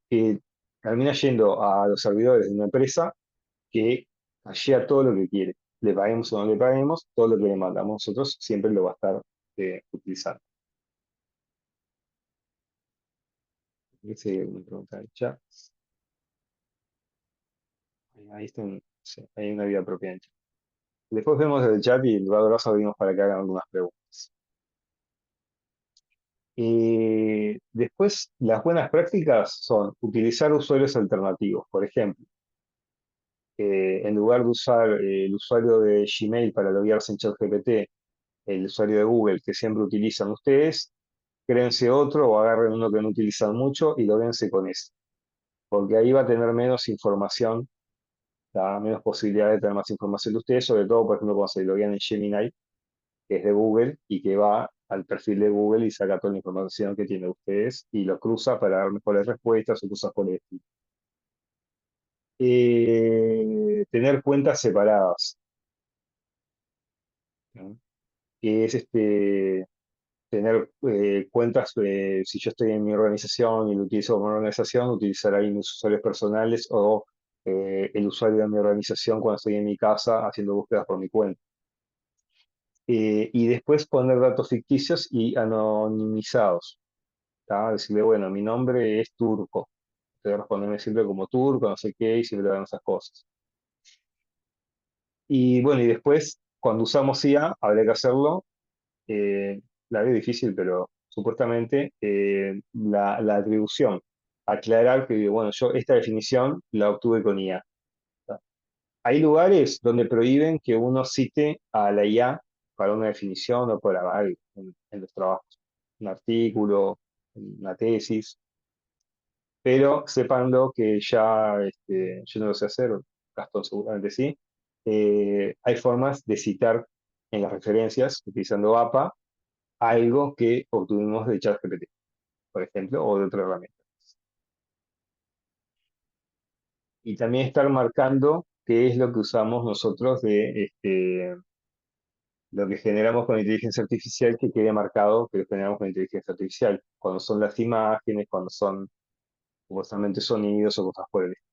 Speaker 1: termina yendo a los servidores de una empresa que hashea todo lo que quiere. Le paguemos o no le paguemos, todo lo que le mandamos nosotros siempre lo va a estar utilizando. Dice una pregunta del chat. Ahí está, sí, hay una vida propia en el chat. Después vemos el chat y luego los abrimos para que hagan algunas preguntas. Después, las buenas prácticas son utilizar usuarios alternativos. Por ejemplo, en lugar de usar el usuario de Gmail para loguearse en ChatGPT, el usuario de Google que siempre utilizan ustedes, créense otro o agarren uno que no utilizan mucho y loguense con ese. Porque ahí va a tener menos información, ¿tá? Menos posibilidad de tener más información de ustedes, sobre todo, por ejemplo, cuando se loguean en Gemini, que es de Google y que va al perfil de Google y saca toda la información que tiene de ustedes y lo cruza para dar mejores respuestas o cosas por el estilo. Tener cuentas separadas, ¿no? Que es tener cuentas, si yo estoy en mi organización y lo utilizo como organización, utilizar ahí mis usuarios personales o el usuario de mi organización cuando estoy en mi casa haciendo búsquedas por mi cuenta. Y después poner datos ficticios y anonimizados. ¿Tá? Decirle, bueno, mi nombre es Turco. Te voy a responderme siempre como Turco, no sé qué, y siempre dan esas cosas. Y bueno, y después, cuando usamos IA, habría que hacerlo. La veo difícil, pero supuestamente la atribución. Aclarar que, bueno, yo esta definición la obtuve con IA. ¿Tá? Hay lugares donde prohíben que uno cite a la IA para una definición o para algo en los trabajos. Un artículo, una tesis. Pero sepando que ya, yo no lo sé hacer, Gastón seguramente sí, hay formas de citar en las referencias, utilizando APA, algo que obtuvimos de ChatGPT, por ejemplo, o de otra herramienta. Y también estar marcando qué es lo que usamos nosotros de lo que generamos con inteligencia artificial, que quede marcado que lo generamos con inteligencia artificial, cuando son las imágenes, cuando son supuestamente sonidos o cosas por el estilo.